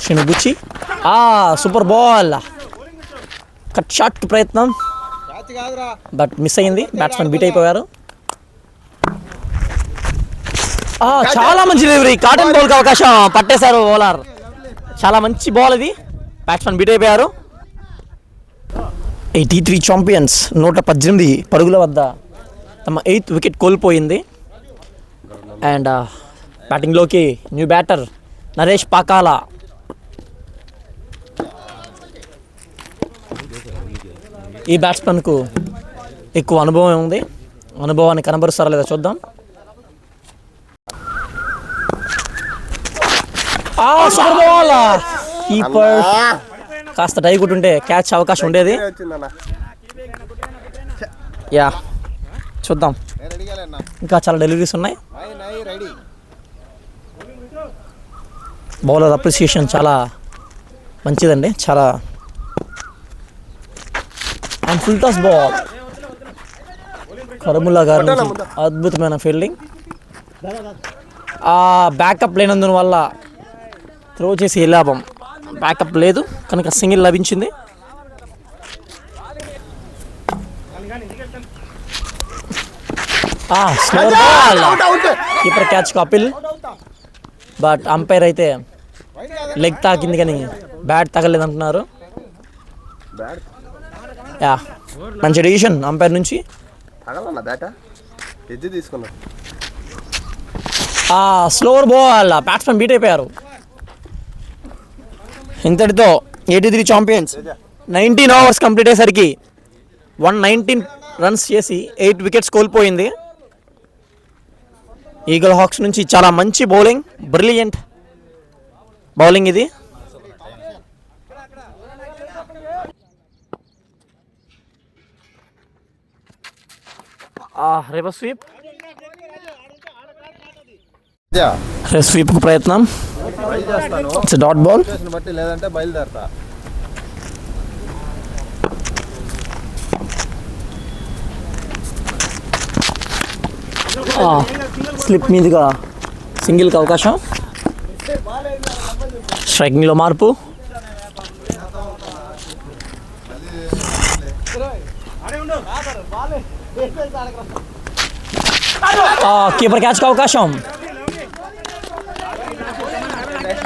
Srinu Buchi. Super ball. Cut షాట్కి ప్రయత్నం బట్ మిస్ అయింది. బ్యాట్స్మెన్ బీట్ అయిపోయారు. చాలా మంచి డెలివరీ. కాటన్ బాల్కి అవకాశం పట్టేశారు బౌలర్. చాలా మంచి బాల్ ఇది. బ్యాట్స్మెన్ బీట్ అయిపోయారు. 83 ఛాంపియన్స్ 118 పరుగుల వద్ద తమ 8th వికెట్ కోల్పోయింది. అండ్ బ్యాటింగ్లోకి న్యూ బ్యాటర్ నరేష్ పాకాల. ఈ బ్యాట్స్మెన్కు ఎక్కువ అనుభవం ఉంది. అనుభవాన్ని కనబరుస్తారా లేదా చూద్దాం. Super ball. కీపర్ కాస్త టై కొట్టుంటే క్యాచ్ అవకాశం ఉండేది. యా చూద్దాం, ఇంకా చాలా డెలివరీస్ ఉన్నాయి. బౌలర్ అప్రిసియేషన్ చాలా మంచిదండి, చాలా. And full toss ball. Karumulla గారి నుంచి అద్భుతమైన ఫీల్డింగ్. బ్యాకప్ లేనందున వల్ల త్రో చేసి లాభం. బ్యాకప్ లేదు కనుక సింగిల్ లభించింది. Keeper catch Kapil, but umpire అయితే లెగ్ తాకింది కానీ బ్యాట్ తగలేదు అంటున్నారు. యా మంచి డిసిషన్ అంపైర్ నుంచి. స్లోవర్ బాల్, బ్యాట్స్మెన్ బీట్ అయిపోయారు. ఇంతటితో 83 ఛాంపియన్స్ 19 ఓవర్స్ కంప్లీట్ అయ్యేసరికి 119 రన్స్ చేసి 8 వికెట్స్ కోల్పోయింది. ఈగల్ హాక్స్ నుంచి చాలా మంచి బౌలింగ్, బ్రిలియంట్ బౌలింగ్ ఇది. రివర్స్ స్వీప్, స్వీప్ కు ప్రయత్నం. It's dot ball. లేదంటే బయలుదేరతా. స్లిప్ మీదుగా సింగిల్కి అవకాశం. స్ట్రైకింగ్లో మార్పు. కీపర్ క్యాచ్కి అవకాశం.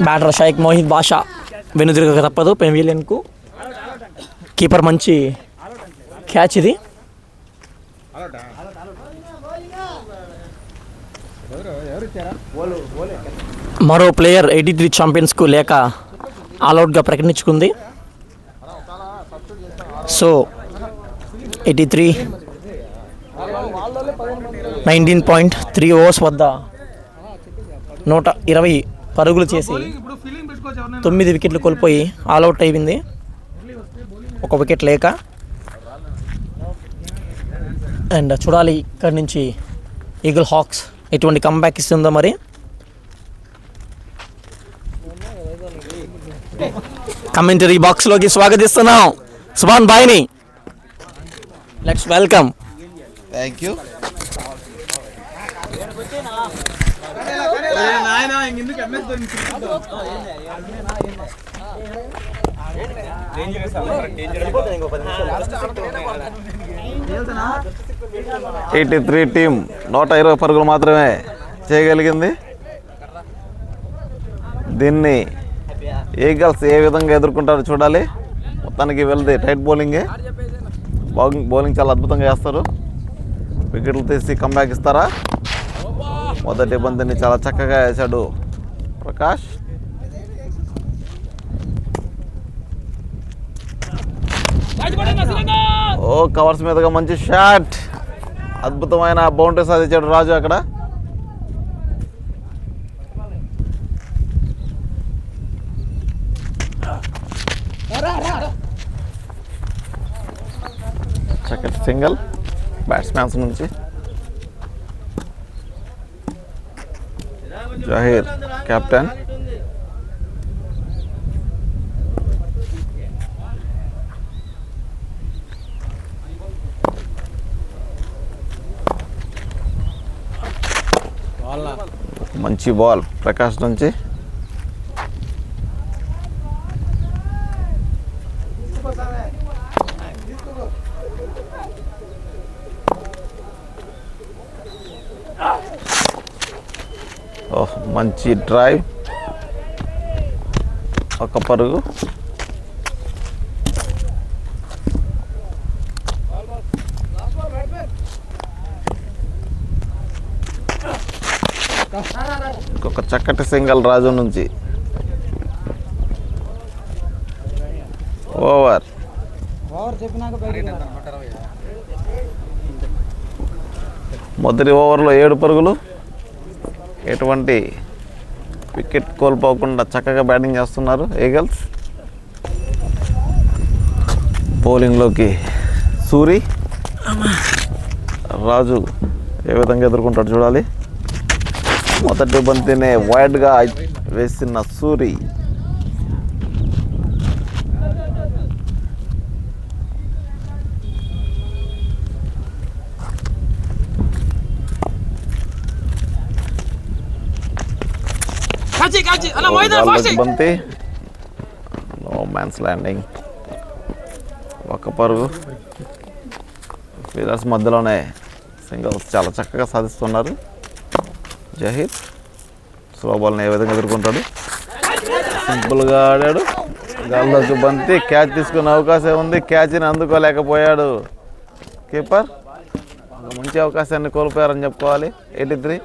బ్యాటర్ షైక్ మోహిత్ బాషా వెనుదిరగక తప్పదు పెవిలియన్కు. కీపర్ మంచి క్యాచ్ ఇది. మరో ప్లేయర్ 83 ఛాంపియన్స్కు లేక ఆల్అవుట్గా ప్రకటించుకుంది. సో 83 19.3 ఓవర్స్ వద్ద 120 పరుగులు చేసి 9 వికెట్లు కోల్పోయి ఆల్అవుట్ అయింది, 1 వికెట్ లేక. అండ్ చూడాలి ఇక్కడి నుంచి ఈగల్ హాక్స్ ఎటువంటి కంబ్యాక్ ఇస్తుందో మరి. కమెంటరీ బాక్స్లోకి స్వాగతిస్తున్నాం సుభాన్ భాయ్ని. Let's welcome. Thank you. Team 120 పరుగులు మాత్రమే చేయగలిగింది. దీన్ని ఈగల్స్ ఏ విధంగా ఎదుర్కొంటారో చూడాలి. మొత్తానికి వెళ్తే టైట్ బౌలింగే. బౌలింగ్ చాలా అద్భుతంగా వేస్తారు. వికెట్లు తీసి కంబ్యాక్ ఇస్తారా? మొదటి బంతిని చాలా చక్కగా వేశాడు ప్రకాష్. కవర్స్ మీదుగా మంచి షాట్, అద్భుతమైన బౌండరీ సాధించాడు రాజు అక్కడ. చక్కటి సింగిల్ బ్యాట్స్మెన్స్ నుంచి. జహీర్ కెప్టెన్. మంచి బాల్ ప్రకాష్ నుంచి. మంచి డ్రైవ్, 1 పరుగు. ఒక చక్కటి సింగల్ రాజు నుంచి. ఓవర్. మొదటి ఓవర్లో 7 పరుగులు. ఎటువంటి వికెట్ కోల్పోకుండా చక్కగా బ్యాటింగ్ చేస్తున్నారు ఈగల్స్. బౌలింగ్లోకి సూరి. రాజు ఏ విధంగా ఎదుర్కొంటాడు చూడాలి. మొదటి బంతినే వైడ్గా వేసిన సూరి. బంతి నో మ్యాన్స్ ల్యాండింగ్. ఒక్క పరుగు. ఫీలర్స్ మధ్యలోనే సింగిల్స్ చాలా చక్కగా సాధిస్తున్నారు. జహీర్ స్లో బాల్ని ఏ విధంగా ఎదుర్కొంటాడు. సింపుల్గా ఆడాడు. గాల్లోకి బంతి. క్యాచ్ తీసుకునే అవకాశం ఉంది. క్యాచ్ని అందుకోలేకపోయాడు కీపర్. ఒక మంచి అవకాశాన్ని కోల్పోయారని చెప్పుకోవాలి. 83.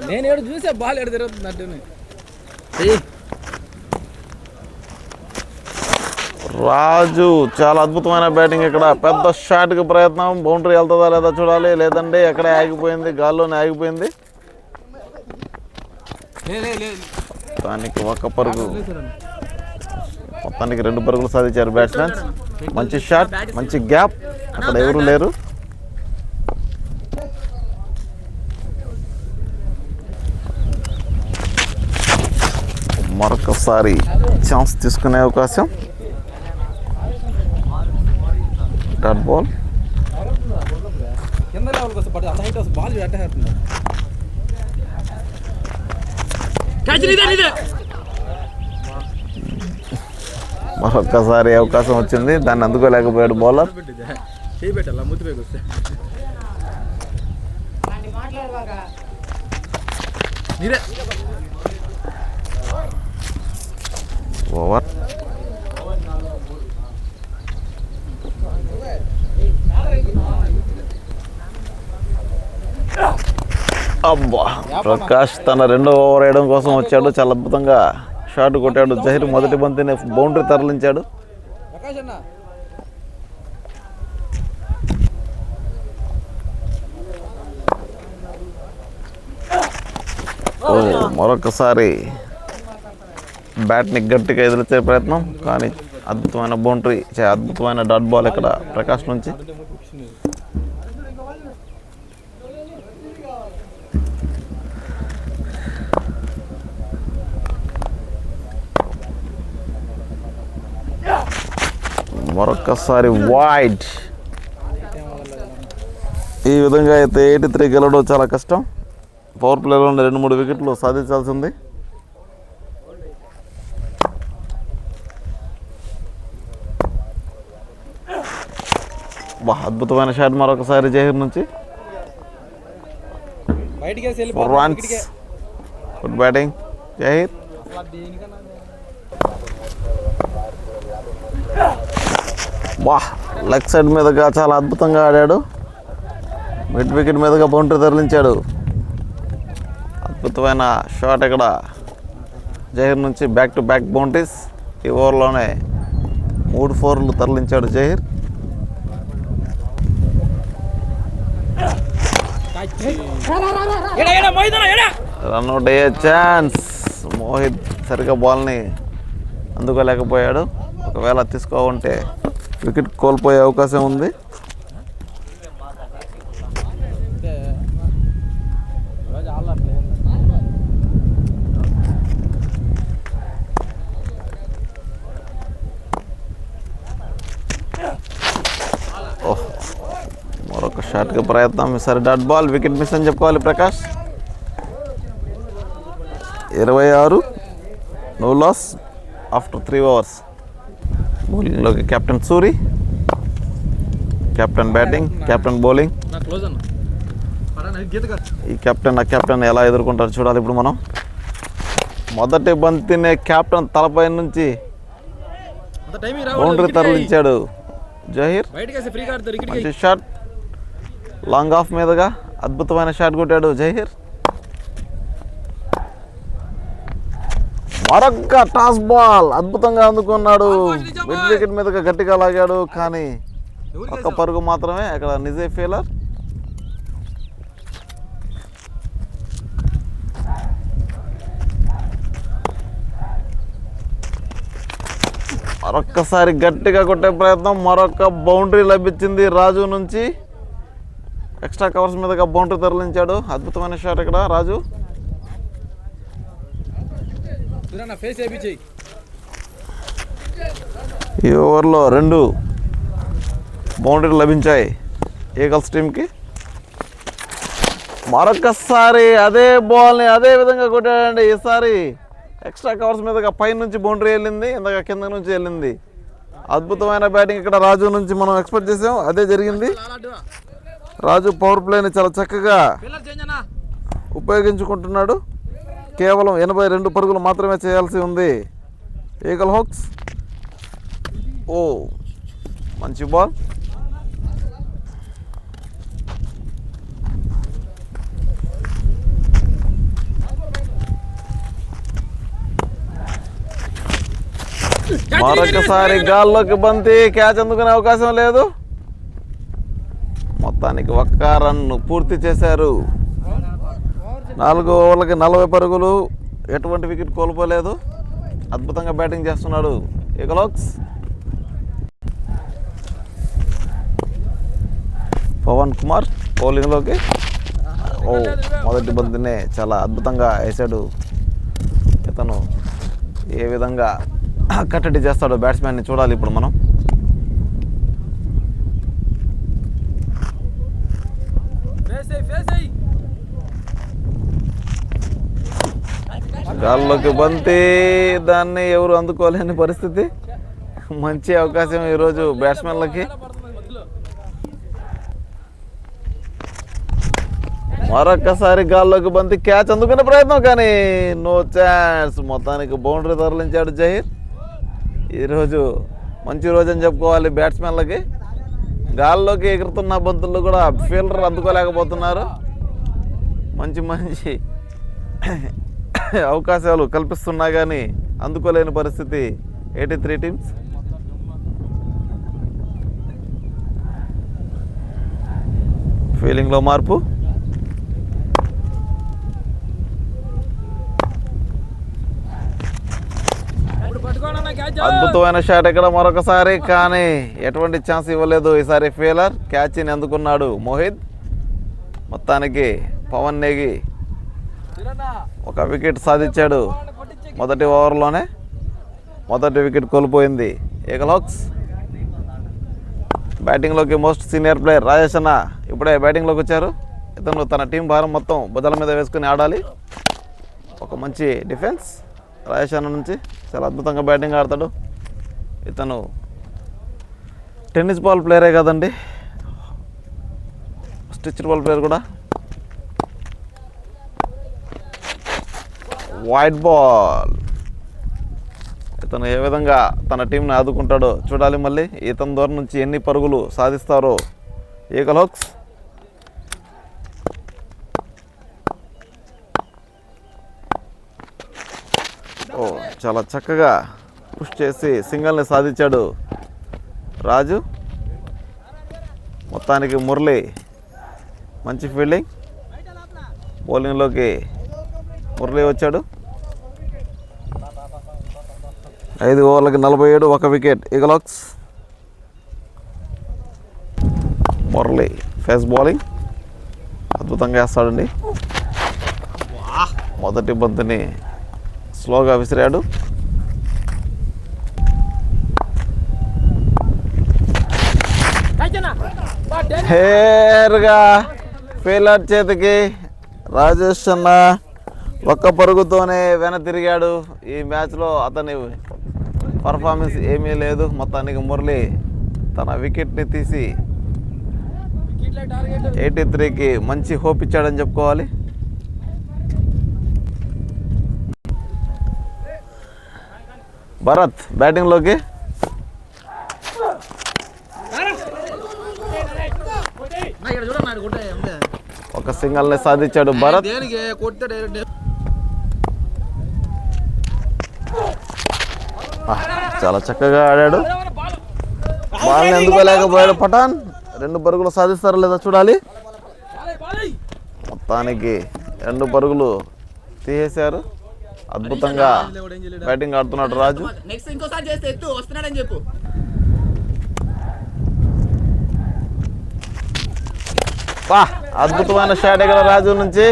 నేను ఏడు చూసే బాల్ ఎడు తిరుగుతున్నట్టు. రాజు చాలా అద్భుతమైన బ్యాటింగ్. ఇక్కడ పెద్ద షాట్కి ప్రయత్నం. బౌండరీ వెళ్తుందా లేదా చూడాలి. లేదంటే ఎక్కడే ఆగిపోయింది. గాల్లోనే ఆగిపోయింది. దానికి ఒక్క పరుగు. మొత్తానికి 2 పరుగులు సాధించారు బ్యాట్స్మెన్స్. మంచి షాట్, మంచి గ్యాప్. అక్కడ ఎవరు లేరు. మరొకసారి ఛాన్స్ తీసుకునే అవకాశం. Dot ball. మరొక్కసారి అవకాశం వచ్చింది. దాన్ని అందుకోలేకపోయాడు బౌలర్. ఓవర్. అబ్బా, ప్రకాష్ తన 2వ ఓవర్ వేయడం కోసం వచ్చాడు. చాలా అద్భుతంగా షాట్ కొట్టాడు. జహీర్ మొదటి బంతిని బౌండరీ తరలించాడు. మరొకసారి బ్యాట్ని గట్టిగా ఎదిరితే ప్రయత్నం, కానీ అద్భుతమైన బౌండరీ, అద్భుతమైన డాట్ బాల్ ఇక్కడ ప్రకాష్ నుంచి. మరొకసారి వైడ్. ఈ విధంగా అయితే 83 గెలవడం చాలా కష్టం. పవర్ ప్లేలో 2-3 వికెట్లు సాధించాల్సింది. అద్భుతమైన షాట్ మరొకసారి జహీర్ నుంచి. 4 runs. Good batting Zaheer. Leg side మీదుగా చాలా అద్భుతంగా ఆడాడు. మిడ్ వికెట్ మీదుగా బౌండరీ తరలించాడు. అద్భుతమైన షాట్ ఇక్కడ జహీర్ నుంచి. Back to back boundaries. ఈ ఓవర్లోనే 3 4లు తరలించాడు జహీర్. రన్అట్ అయ్యే ఛాన్స్. మోహిత్ సరిగ్గా బాల్ని అందుకోలేకపోయాడు. ఒకవేళ తీసుకోకుంటే వికెట్ కోల్పోయే అవకాశం ఉంది. మరొక షాట్కి ప్రయత్నం. ఈసారి డాట్ బాల్. వికెట్ మిస్ అని చెప్పుకోవాలి Prakash. 26. No loss after 3 overs. బౌలింగ్లోకి captain Suri. Captain batting, captain bowling. ఈ కెప్టెన్ ఎలా ఎదుర్కొంటారు చూడాలి ఇప్పుడు మనం. మొదటి బంతినే కెప్టెన్ తలపై నుంచి బౌండరీ తరలించాడు జహీర్. మంచి షాట్. లాంగ్ ఆఫ్ మీదుగా అద్భుతమైన షాట్ కొట్టాడు జహీర్. మరొక్క టాస్ బాల్ అద్భుతంగా అందుకున్నాడు. మిడ్ వికెట్ మీదగా గట్టిగా లాగాడు, కానీ ఒక్క పరుగు మాత్రమే. అక్కడ నిజే ఫెయిలర్. మరొక్కసారి గట్టిగా కొట్టే ప్రయత్నం. మరొక బౌండరీ లభించింది రాజు నుంచి. ఎక్స్ట్రా కవర్స్ మీదగా బౌండరీ తరలించాడు. అద్భుతమైన షాట్ ఇక్కడ రాజు. ఈ ఓవర్లో 2 బౌండరీలు లభించాయి ఈగల్స్ టీంకి. మరొకసారి అదే బాల్ని అదే విధంగా కొట్టాడండి. ఈసారి ఎక్స్ట్రా కవర్స్ మీదగా పై నుంచి బౌండరీ వెళ్ళింది, ఇందాక కింద నుంచి వెళ్ళింది. అద్భుతమైన బ్యాటింగ్ ఇక్కడ రాజు నుంచి మనం ఎక్స్పెక్ట్ చేసాం, అదే జరిగింది. రాజు పవర్ ప్లేని చాలా చక్కగా ఉపయోగించుకుంటున్నాడు. కేవలం 82 పరుగులు మాత్రమే చేయాల్సి ఉంది ఈగల్ హోక్స్. ఓ మంచి బాల్. మరొకసారి గాల్లోకి బంతి, క్యాచ్ అందుకునే అవకాశం లేదు. మొత్తానికి ఒక్క రన్ను పూర్తి చేశారు. 4 ఓవర్లకి 40 పరుగులు, ఎటువంటి వికెట్ కోల్పోలేదు. అద్భుతంగా బ్యాటింగ్ చేస్తున్నాడు ఈగల్ హోక్స్. పవన్ కుమార్ బౌలింగ్లోకి. ఓ మొదటి బంతినే చాలా అద్భుతంగా వేసాడు. ఇతను ఏ విధంగా కట్టడి చేస్తాడో బ్యాట్స్మెన్ని చూడాలి ఇప్పుడు మనం. గాల్లోకి బంతి, దాన్ని ఎవరు అందుకోలేని పరిస్థితి. మంచి అవకాశం ఈరోజు బ్యాట్స్మెన్లకి. మరొక్కసారి గాల్లోకి బంతి, క్యాచ్ అందుకునే ప్రయత్నం, కానీ నో ఛాన్స్. మొత్తానికి బౌండరీ తరలించాడు జహీర్. ఈరోజు మంచి రోజు అని చెప్పుకోవాలి బ్యాట్స్మెన్లకి. గాల్లోకి ఎగురుతున్న బంతులు కూడా ఫీల్డర్ అందుకోలేకపోతున్నారు. మంచి మంచి అవకాశాలు కల్పిస్తున్నా కానీ అందుకోలేని పరిస్థితి 83 టీమ్స్. ఫీల్డింగ్లో మార్పు. అద్భుతమైన షాట్ ఇక్కడ మరొకసారి, కానీ ఎటువంటి ఛాన్స్ ఇవ్వలేదు. ఈసారి ఫెయిలర్. క్యాచ్ని అందుకున్నాడు మోహిత్. మొత్తానికి పవన్ నేగి ఒక వికెట్ సాధించాడు. మొదటి ఓవర్లోనే మొదటి వికెట్ కోల్పోయింది ఈగల్ హోక్స్. బ్యాటింగ్లోకి మోస్ట్ సీనియర్ ప్లేయర్ రాజేష్ అన్న ఇప్పుడే బ్యాటింగ్లోకి వచ్చారు. ఇతను తన టీం భారం మొత్తం భుజాల మీద వేసుకుని ఆడాలి. ఒక మంచి డిఫెన్స్ రాజేష్ అన్న నుంచి. చాలా అద్భుతంగా బ్యాటింగ్ ఆడతాడు. ఇతను టెన్నిస్ బాల్ ప్లేయరే కదండి, స్టిచ్డ్ బాల్ ప్లేయర్ కూడా. Wide ball. ఇతను ఏ విధంగా తన టీంని ఆదుకుంటాడో చూడాలి. మళ్ళీ ఇతని దూరం నుంచి ఎన్ని పరుగులు సాధిస్తారో ఈగల్ హోక్స్. ఓ చాలా చక్కగా పుష్ చేసి సింగల్ని సాధించాడు రాజు. మొత్తానికి మురళి మంచి ఫీల్డింగ్. బౌలింగ్లోకి మురళి వచ్చాడు. 5 ఓవర్లకి 47, 1 wicket eagle hoax. Murali face bowling అద్భుతంగా వేస్తాడండి. మొదటి బంతిని స్లోగా విసిరాడు. హేర్గా ఫెయిలర్ చేతికి రాజేష్ అన్న ఒక్క పరుగుతోనే వెనతిరిగాడు. ఈ మ్యాచ్లో అతని పర్ఫార్మెన్స్ ఏమీ లేదు. మొత్తానికి మురళి తన వికెట్ని తీసి 83కి మంచి హోప్ ఇచ్చాడని చెప్పుకోవాలి. భరత్ బ్యాటింగ్లోకి. ఒక సింగల్ని సాధించాడు భరత్. చాలా చక్కగా ఆడాడు. బాల్ని ఎందుకు లేకపోయాడు పఠాన్. 2 పరుగులు సాధిస్తారో లేదో చూడాలి. మొత్తానికి 2 పరుగులు తీసేశారు. అద్భుతంగా బ్యాటింగ్ ఆడుతున్నాడు రాజు. అద్భుతమైన షాట్ ఇక్కడ రాజు నుంచి.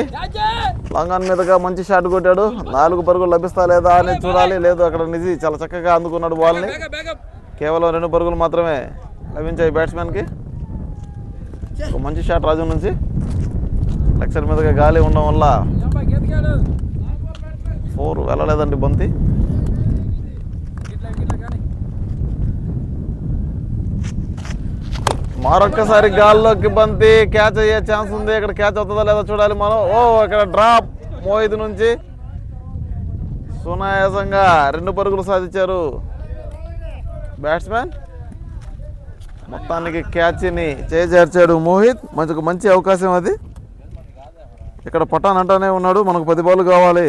లాంగాన్ మీదుగా మంచి షాట్ కొట్టాడు. 4 పరుగులు లభిస్తా లేదా అని చూడాలి. లేదు, అక్కడ నిజి చాలా చక్కగా అందుకున్నాడు బాల్ని. కేవలం 2 పరుగులు మాత్రమే లభించాయి బ్యాట్స్మెన్కి. ఒక మంచి షాట్ రాజు నుంచి. లెక్చర్ మీదుగా గాలి ఉండడం వల్ల 4 వెళ్ళలేదండి బంతి. మరొక్కసారి గాల్లోకి బంతి. క్యాచ్ అయ్యే ఛాన్స్ ఉంది. ఇక్కడ క్యాచ్ అవుతుందా లేదా చూడాలి మనం. ఇక్కడ డ్రాప్ మోహిత్ నుంచి. సునాయాసంగా 2 పరుగులు సాధించారు బ్యాట్స్మెన్. మొత్తానికి క్యాచ్ని చేర్చాడు మోహిత్. మంచి అవకాశం అది. ఇక్కడ పఠాన్ అంటానే ఉన్నాడు, మనకు 10 బాల్ కావాలి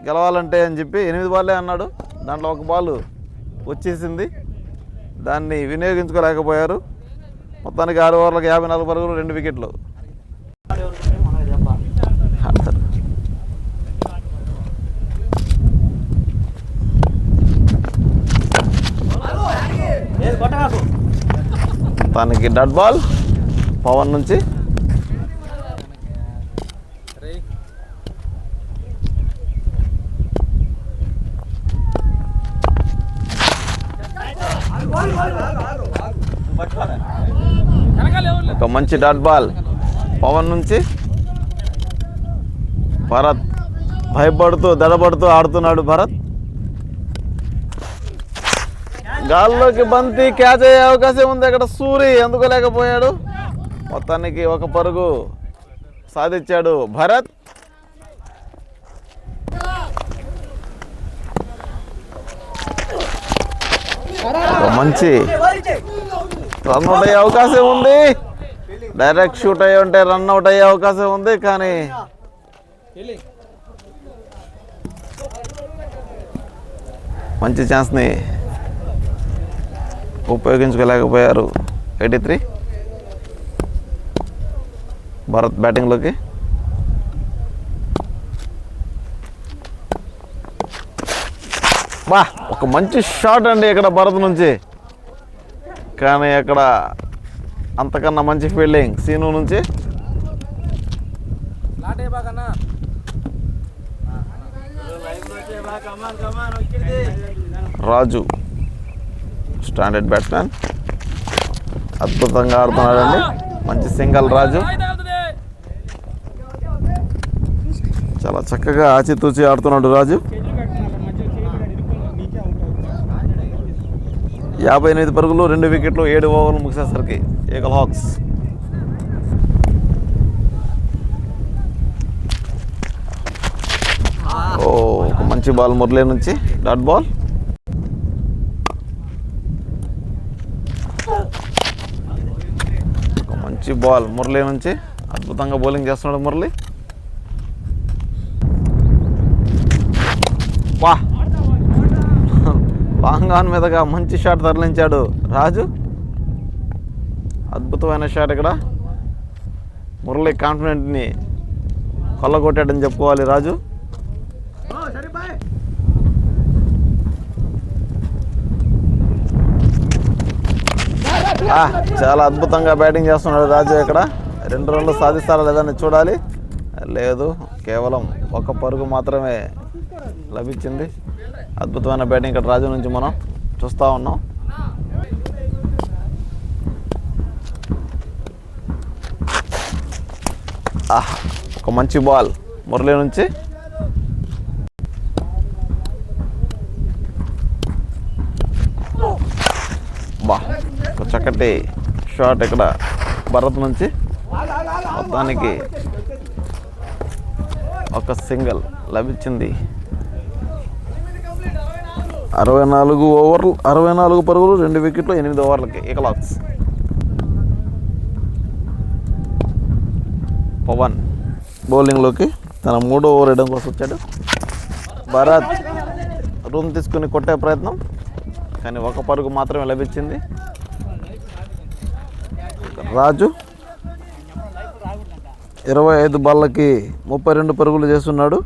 గెలవాలంటే అని చెప్పి. 8 బాల్లే అన్నాడు. దాంట్లో 1 బాల్ వచ్చేసింది. దాన్ని వినియోగించుకోలేకపోయారు. మొత్తానికి 6 ఓవర్లకు 54 పరుగులు, 2 వికెట్లు. మొత్తానికి డాట్ బాల్ పవన్ నుంచి. ఒక మంచి డాట్ బాల్ పవన్ నుంచి. భరత్ భయపడుతూ దడబడుతూ ఆడుతున్నాడు. భరత్ గాల్లోకి బంతి. క్యాచ్ అయ్యే అవకాశం ఉంది. అక్కడ సూరి అందుకోలేకపోయాడు. మొత్తానికి 1 పరుగు సాధించాడు భరత్. మంచి రన్అట్ అయ్యే అవకాశం ఉంది. డైరెక్ట్ షూట్ అయ్యి ఉంటే రన్అట్ అయ్యే అవకాశం ఉంది. కానీ మంచి ఛాన్స్ని ఉపయోగించుకోలేకపోయారు. 83 భారత్ బ్యాటింగ్లోకి. ఒక మంచి షాట్ అండి ఇక్కడ భారత్ నుంచి. కానీ అక్కడ అంతకన్నా మంచి ఫీల్డింగ్ సీను నుంచి. రాజు స్టాండర్డ్ బ్యాట్స్మెన్, అద్భుతంగా ఆడుతున్నాడండి. మంచి సింగల్ రాజు. చాలా చక్కగా ఆచితూచి ఆడుతున్నాడు రాజు. 58 పరుగులు, 2 వికెట్లు, 7 ఓవర్లు ముగిసేసరికి ఈగల్ హాక్స్. ఒక మంచి బాల్ మురళి నుంచి, డాట్ బాల్. ఒక మంచి బాల్ మురళి నుంచి. అద్భుతంగా బౌలింగ్ చేస్తున్నాడు మురళి. లాంగ్ ఆన్ మీదగా మంచి షాట్ తరలించాడు రాజు. అద్భుతమైన షాట్ ఇక్కడ. మురళి కాన్ఫిడెంట్ని కొల్లగొట్టాడని చెప్పుకోవాలి రాజు. చాలా అద్భుతంగా బ్యాటింగ్ చేస్తున్నాడు రాజు ఇక్కడ. 2 రన్లు సాధిస్తారా లేదని చూడాలి. లేదు, కేవలం 1 పరుగు మాత్రమే లభించింది. అద్భుతమైన బ్యాటింగ్ ఇక్కడ రాజు నుంచి మనం చూస్తూ ఉన్నాం. ఒక మంచి బాల్ మురళి నుంచి. ఒక చక్కటి షాట్ ఇక్కడ భరత్ నుంచి. మొత్తానికి 1 సింగిల్ లభించింది. 64 పరుగులు, 2 వికెట్లు, 8 ఓవర్లకి ఈగల్ హాక్స్. పవన్ బౌలింగ్లోకి తన 3వ ఓవర్ వేయడం కోసం వచ్చాడు. భరత్ రూమ్ తీసుకుని కొట్టే ప్రయత్నం. కానీ ఒక పరుగు మాత్రమే లభించింది. రాజు 25 బాళ్ళకి 32 పరుగులు చేస్తున్నాడు.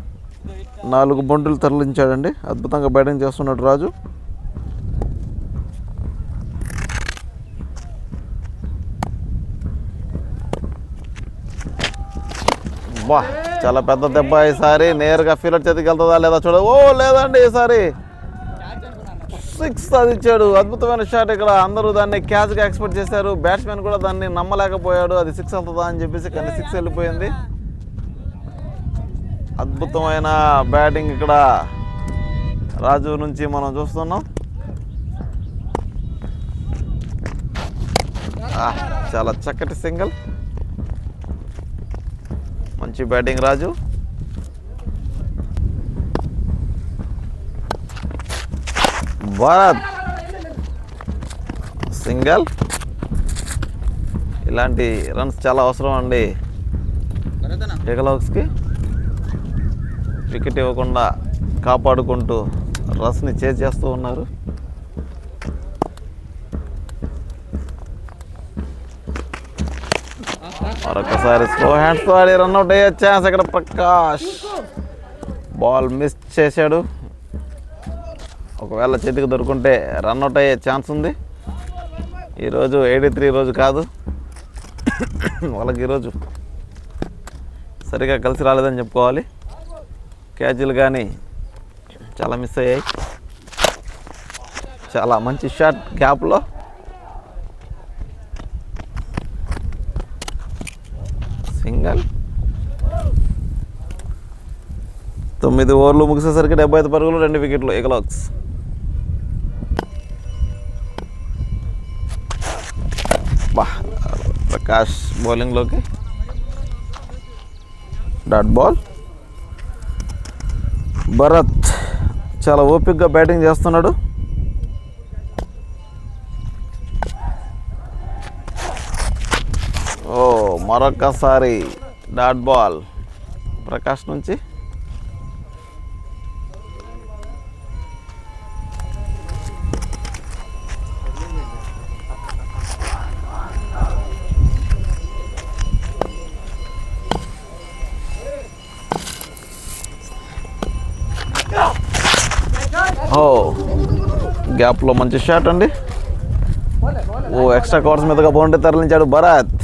4 బంటులు తరలించాడండి. అద్భుతంగా బ్యాటింగ్ చేస్తున్నాడు రాజు. బా, చాలా పెద్ద దెబ్బ. ఈసారి నేరుగా ఫీల్డర్ చేతికి వెళ్తుందా లేదా చూడ. ఓ లేదండి, ఈసారి 6 సాధించాడు. అద్భుతమైన షాట్. ఇక్కడ అందరూ దాన్ని క్యాచ్గా ఎక్స్పెక్ట్ చేశారు. బ్యాట్స్మెన్ కూడా దాన్ని నమ్మలేకపోయాడు, అది 6 వెళ్తుందా అని చెప్పేసి. కానీ 6 వెళ్ళిపోయింది. అద్భుతమైన బ్యాటింగ్ ఇక్కడ రాజు నుంచి మనం చూస్తున్నాం. చాలా చక్కటి సింగిల్. మంచి బ్యాటింగ్ రాజు. భరత్ సింగల్. ఇలాంటి రన్స్ చాలా అవసరం అండి ఏకలవ్స్కి. వికెట్ ఇవ్వకుండా కాపాడుకుంటూ రన్స్ని చేజ్ చేస్తూ ఉన్నారు. మరొకసారి స్లో హ్యాండ్స్తో ఆడి రన్అట్ అయ్యే ఛాన్స్. అక్కడ ప్రకాష్ బాల్ మిస్ చేశాడు. ఒకవేళ చేతికి దొరుకుంటే రన్అట్ అయ్యే ఛాన్స్ ఉంది. ఈరోజు 83 రోజు కాదు, వాళ్ళకి ఈరోజు సరిగా కలిసి రాలేదని చెప్పుకోవాలి. క్యాచ్లు కానీ చాలా మిస్ అయ్యాయి. చాలా మంచి షాట్ గ్యాప్లో. సింగల్. 9 ఓవర్లు ముగిసేసరికి 75 పరుగులు, 2 వికెట్లు ఏకలవ్స్. ప్రకాష్ బౌలింగ్లోకి డాట్ బాల్. భరత్ చాలా ఓపికగా బ్యాటింగ్ చేస్తున్నాడు. మరొకసారి డాట్ బాల్ ప్రకాష్ నుంచి. గ్యాప్లో మంచి షాట్ అండి. ఎక్స్ట్రా కవర్స్ మీదుగా బౌండరీ తరలించాడు భరత్.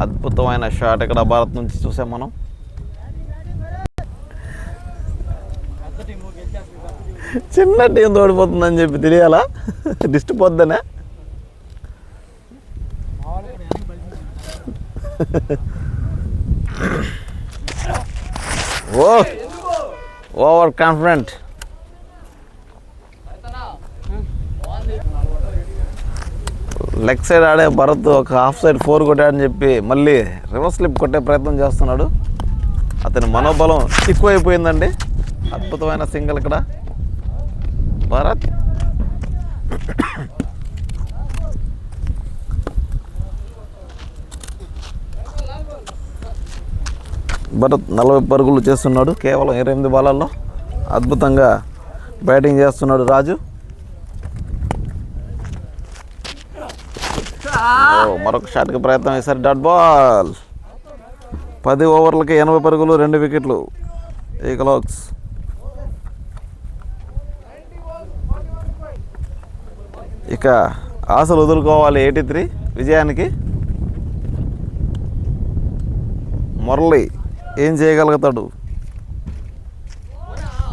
అద్భుతమైన షాట్ ఇక్కడ భారత్ నుంచి చూసాం మనం. చిన్న టీం తోడిపోతుందని చెప్పి తెలియాలా, దిష్టి పోద్దనే. Over confident. లెగ్ సైడ్ ఆడే భరత్ ఒక హాఫ్ సైడ్ 4 కొట్టాడని చెప్పి మళ్ళీ రివర్స్ స్లిప్ కొట్టే ప్రయత్నం చేస్తున్నాడు. అతని మనోబలం ఎక్కువైపోయిందండి. అద్భుతమైన సింగిల్ ఇక్కడ భరత్. భరత్ 40 పరుగులు చేస్తున్నాడు కేవలం 28 బాలల్లో. అద్భుతంగా బ్యాటింగ్ చేస్తున్నాడు రాజు. మరొక షాట్కి ప్రయత్నం వేశారు. Dot ball. 10 ఓవర్లకి 80 పరుగులు, 2 వికెట్లు ఏకలవ్స్. ఇక ఆశలు వదులుకోవాలి 83 విజయానికి. మురళి ఏం చేయగలుగుతాడు?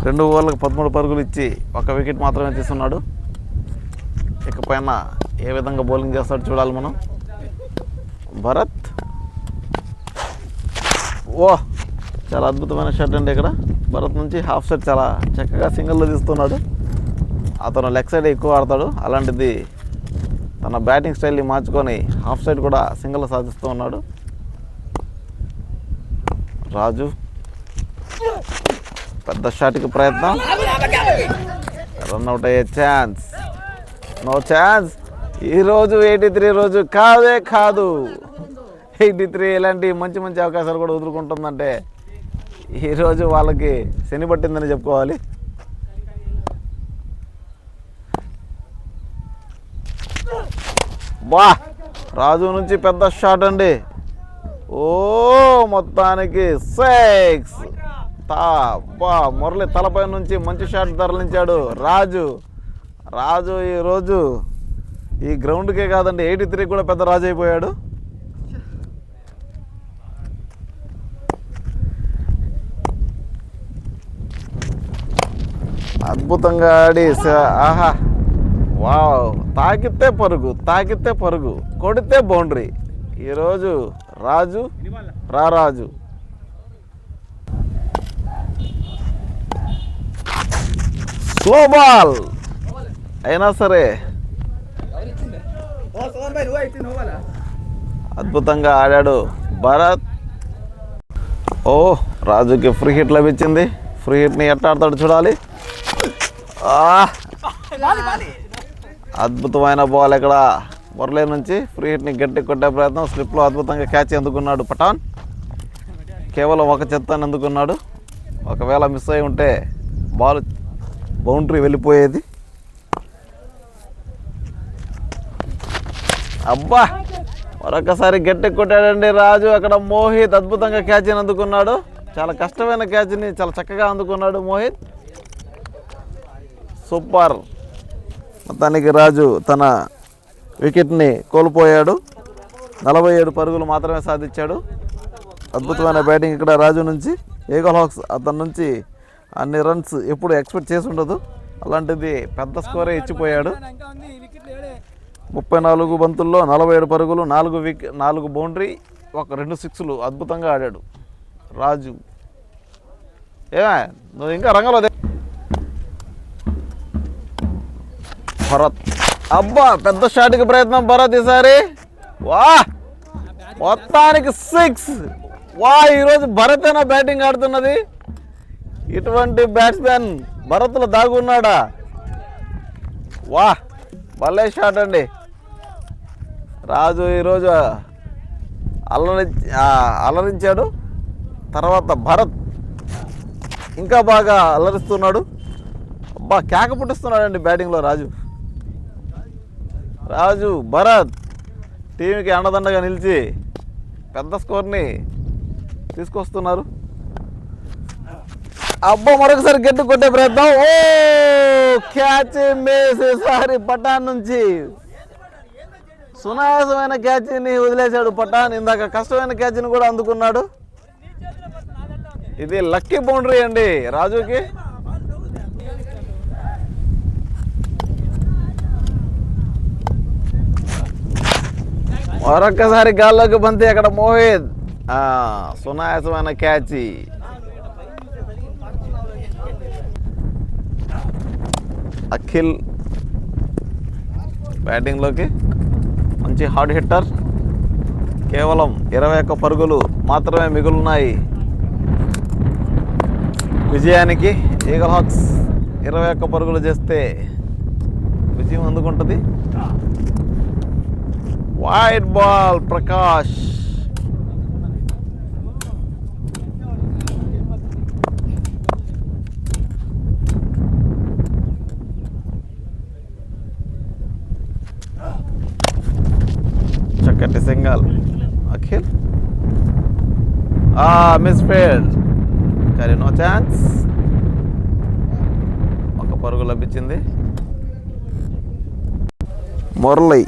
2 ఓవర్లకు 13 పరుగులు ఇచ్చి 1 వికెట్ మాత్రమే తీసుకున్నాడు. ఇకపైన ఏ విధంగా బౌలింగ్ చేస్తాడో చూడాలి మనం. భరత్ చాలా అద్భుతమైన షాట్ అండి ఇక్కడ భరత్ నుంచి. హాఫ్ సైడ్ చాలా చక్కగా సింగిల్లో తీస్తున్నాడు. అతను లెగ్ సైడ్ ఎక్కువ ఆడతాడు. అలాంటిది తన బ్యాటింగ్ స్టైల్ని మార్చుకొని హాఫ్ సైడ్ కూడా సింగిల్ సాధిస్తూ ఉన్నాడు రాజు. పెద్ద షాట్కి ప్రయత్నం. రన్అట్ అయ్యే ఛాన్స్. No chance. ఈరోజు 83 రోజు కాదే కాదు. 83 ఇలాంటి మంచి మంచి అవకాశాలు కూడా వదులుకుంటుందంటే ఈరోజు వాళ్ళకి శని పట్టిందని చెప్పుకోవాలి. వా రాజు నుంచి పెద్ద షాట్ అండి. ఓ మొత్తానికి 6. బా మురళి తలపై నుంచి మంచి షాట్ తరలించాడు రాజు ఈరోజు ఈ గ్రౌండ్కే కాదండి 83 కూడా పెద్ద రాజు అయిపోయాడు. అద్భుతంగా ఆడి ఆహా వావ్, తాకితే పరుగు కొడితే బౌండరీ. ఈరోజు రాజు రారాజు. స్లో బాల్ అయినా సరే అద్భుతంగా ఆడాడు భరత్. ఓ రాజుకి ఫ్రీ హిట్ లభించింది. ఫ్రీ హిట్ని ఎట్లా ఆడతాడు చూడాలి. అద్భుతమైన బాల్ ఇక్కడ మురళి నుంచి ఫ్రీ హిట్ని గట్టి కొట్టే ప్రయత్నం. స్లిప్లో అద్భుతంగా క్యాచ్ అందుకున్నాడు పఠాన్. కేవలం ఒక చెత్తని అందుకున్నాడు. ఒకవేళ మిస్ అయి ఉంటే బాల్ బౌండరీ వెళ్ళిపోయేది. అబ్బా మరొకసారి గట్టి కొట్టాడండి రాజు. అక్కడ మోహిత్ అద్భుతంగా క్యాచ్ని అందుకున్నాడు. చాలా కష్టమైన క్యాచ్ని చాలా చక్కగా అందుకున్నాడు మోహిత్. సూపర్. మొత్తానికి రాజు తన వికెట్ని కోల్పోయాడు. 47 పరుగులు మాత్రమే సాధించాడు. అద్భుతమైన బ్యాటింగ్ ఇక్కడ రాజు నుంచి. ఈగల్ హాక్స్ అతని నుంచి అన్ని రన్స్ ఎప్పుడు ఎక్స్పెక్ట్ చేసి ఉండదు. అలాంటిది పెద్ద స్కోరే ఇచ్చిపోయాడు. 34 బంతుల్లో 47 పరుగులు, 4 బౌండరీ, 2 సిక్స్లు. అద్భుతంగా ఆడాడు రాజు. నువ్వు ఇంకా రంగంలో భరత్. అబ్బా పెద్ద షాట్కి ప్రయత్నం భరత్ ఈసారి. వా మొత్తానికి 6. వా ఈరోజు భరత్ అయినా బ్యాటింగ్ ఆడుతున్నది. ఇటువంటి బ్యాట్స్మెన్ భరత్లో దాగున్నాడా? వా భలే షాట్ అండి. రాజు ఈరోజు అలరించాడు. తర్వాత భరత్ ఇంకా బాగా అలరిస్తున్నాడు. అబ్బా కేక పుట్టిస్తున్నాడండి బ్యాటింగ్లో రాజు భరత్ టీంకి అండదండగా నిలిచి పెద్ద స్కోర్ని తీసుకొస్తున్నారు. అబ్బా మరొకసారి గట్టి కొట్టే ప్రయత్నం. ఓ క్యాచ్ మిస్ ఈసారి పఠాన్ నుంచి. సునాయాసమైన క్యాచ్ని వదిలేశాడు పఠాన్. ఇందాక కష్టమైన క్యాచ్ని కూడా అందుకున్నాడు. ఇది లక్కీ బౌండరీ అండి రాజుకి. మరొక్కసారి గాల్లోకి బంతి. అక్కడ మోహిత్ సునాయాసమైన క్యాచ్. అఖిల్ బ్యాటింగ్లోకి. మంచి హార్డ్ హిట్టర్. కేవలం 21 పరుగులు మాత్రమే మిగులున్నాయి విజయానికి. ఈగల్ హాక్స్ 21 పరుగులు చేస్తే విజయం అందుకుంటుంది. Wide ball Prakash. చక్కటి సింగల్ అఖిల్. మిస్ ఫీల్డ్ కానీ నో ఛాన్స్. 1 పరుగు లభించింది. మురళి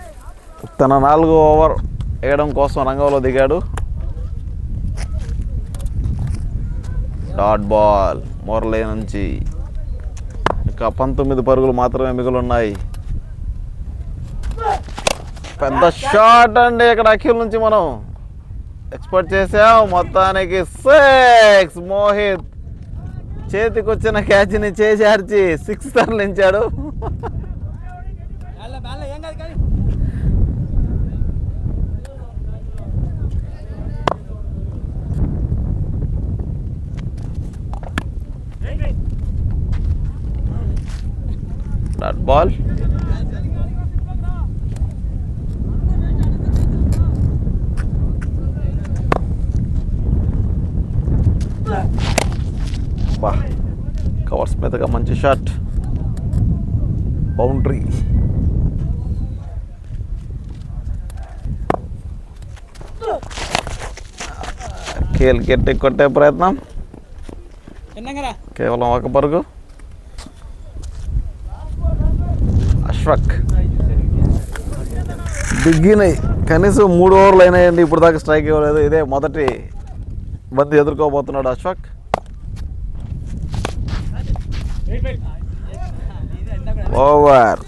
తన 4వ ఓవర్ వేయడం కోసం రంగంలో దిగాడు. డాట్ బాల్ మురళి నుంచి. ఇంకా 19 పరుగులు మాత్రమే మిగులున్నాయి. పెద్ద షాట్ అండి ఇక్కడ అఖిల్ నుంచి మనం ఎక్స్పెక్ట్ చేసాం. మొత్తానికి 6. మోహిత్ చేతికి వచ్చిన క్యాచ్ని చేజార్చి 6 తరలించాడు. Dot ball. కవర్స్ మీదగా మంచి షాట్. బౌండరీ. అఖిల్ గట్టి కొట్టే ప్రయత్నం, కేవలం ఒక పరుగు. అశ్వక్ దిగ్గినాయి, కనీసం 3 ఓవర్లు అయినాయండి, ఇప్పుడు దాకా స్ట్రైక్ ఇవ్వలేదు. ఇదే మొదటి బంతి ఎదుర్కోబోతున్నాడు అశ్వక్. ఓవర్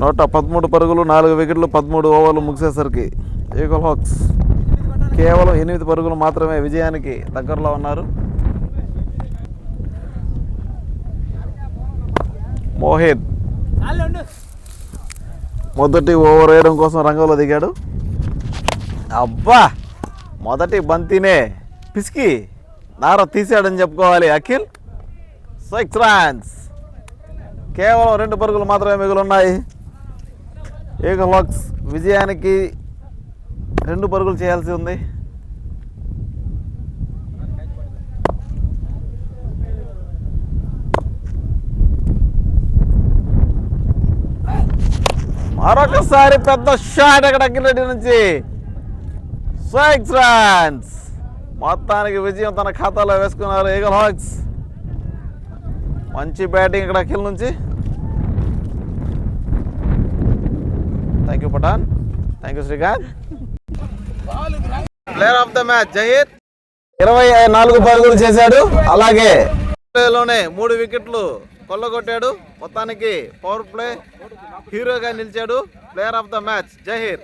113 పరుగులు, 4 వికెట్లు, 13 ఓవర్లు ముగిసేసరికి ఈగల్ హాక్స్ కేవలం 8 పరుగులు మాత్రమే విజయానికి దగ్గరలో ఉన్నారు. మోహిత్ మొదటి ఓవర్ వేయడం కోసం రంగంలో దిగాడు. అబ్బా, మొదటి బంతినే పిసికి నార తీసాడని చెప్పుకోవాలి అఖిల్. 6 రన్స్, కేవలం 2 పరుగులు మాత్రమే మిగులున్నాయి. ఈగల్ హాక్స్ విజయానికి 2 పరుగులు చేయాల్సి ఉంది. మరొకసారి పెద్ద షాట్ అక్కడ అఖిల్ రెడ్డి నుంచి. 6 రన్స్, మొత్తానికి విజయం తన ఖాతాలో వేసుకున్నారు ఈగల్ హాక్స్. మంచి బ్యాటింగ్ ఇక్కడ అఖిల్ నుంచి. Thank you Pathan, thank you Srikanth. Player of the match Zaheer 24 పరుగులు చేశాడు. అలాగే లోనే 3 వికెట్లు కొల్లగొట్టాడు. మొత్తానికి పవర్ ప్లే హీరోగా నిలిచాడు. Player of the match Zaheer.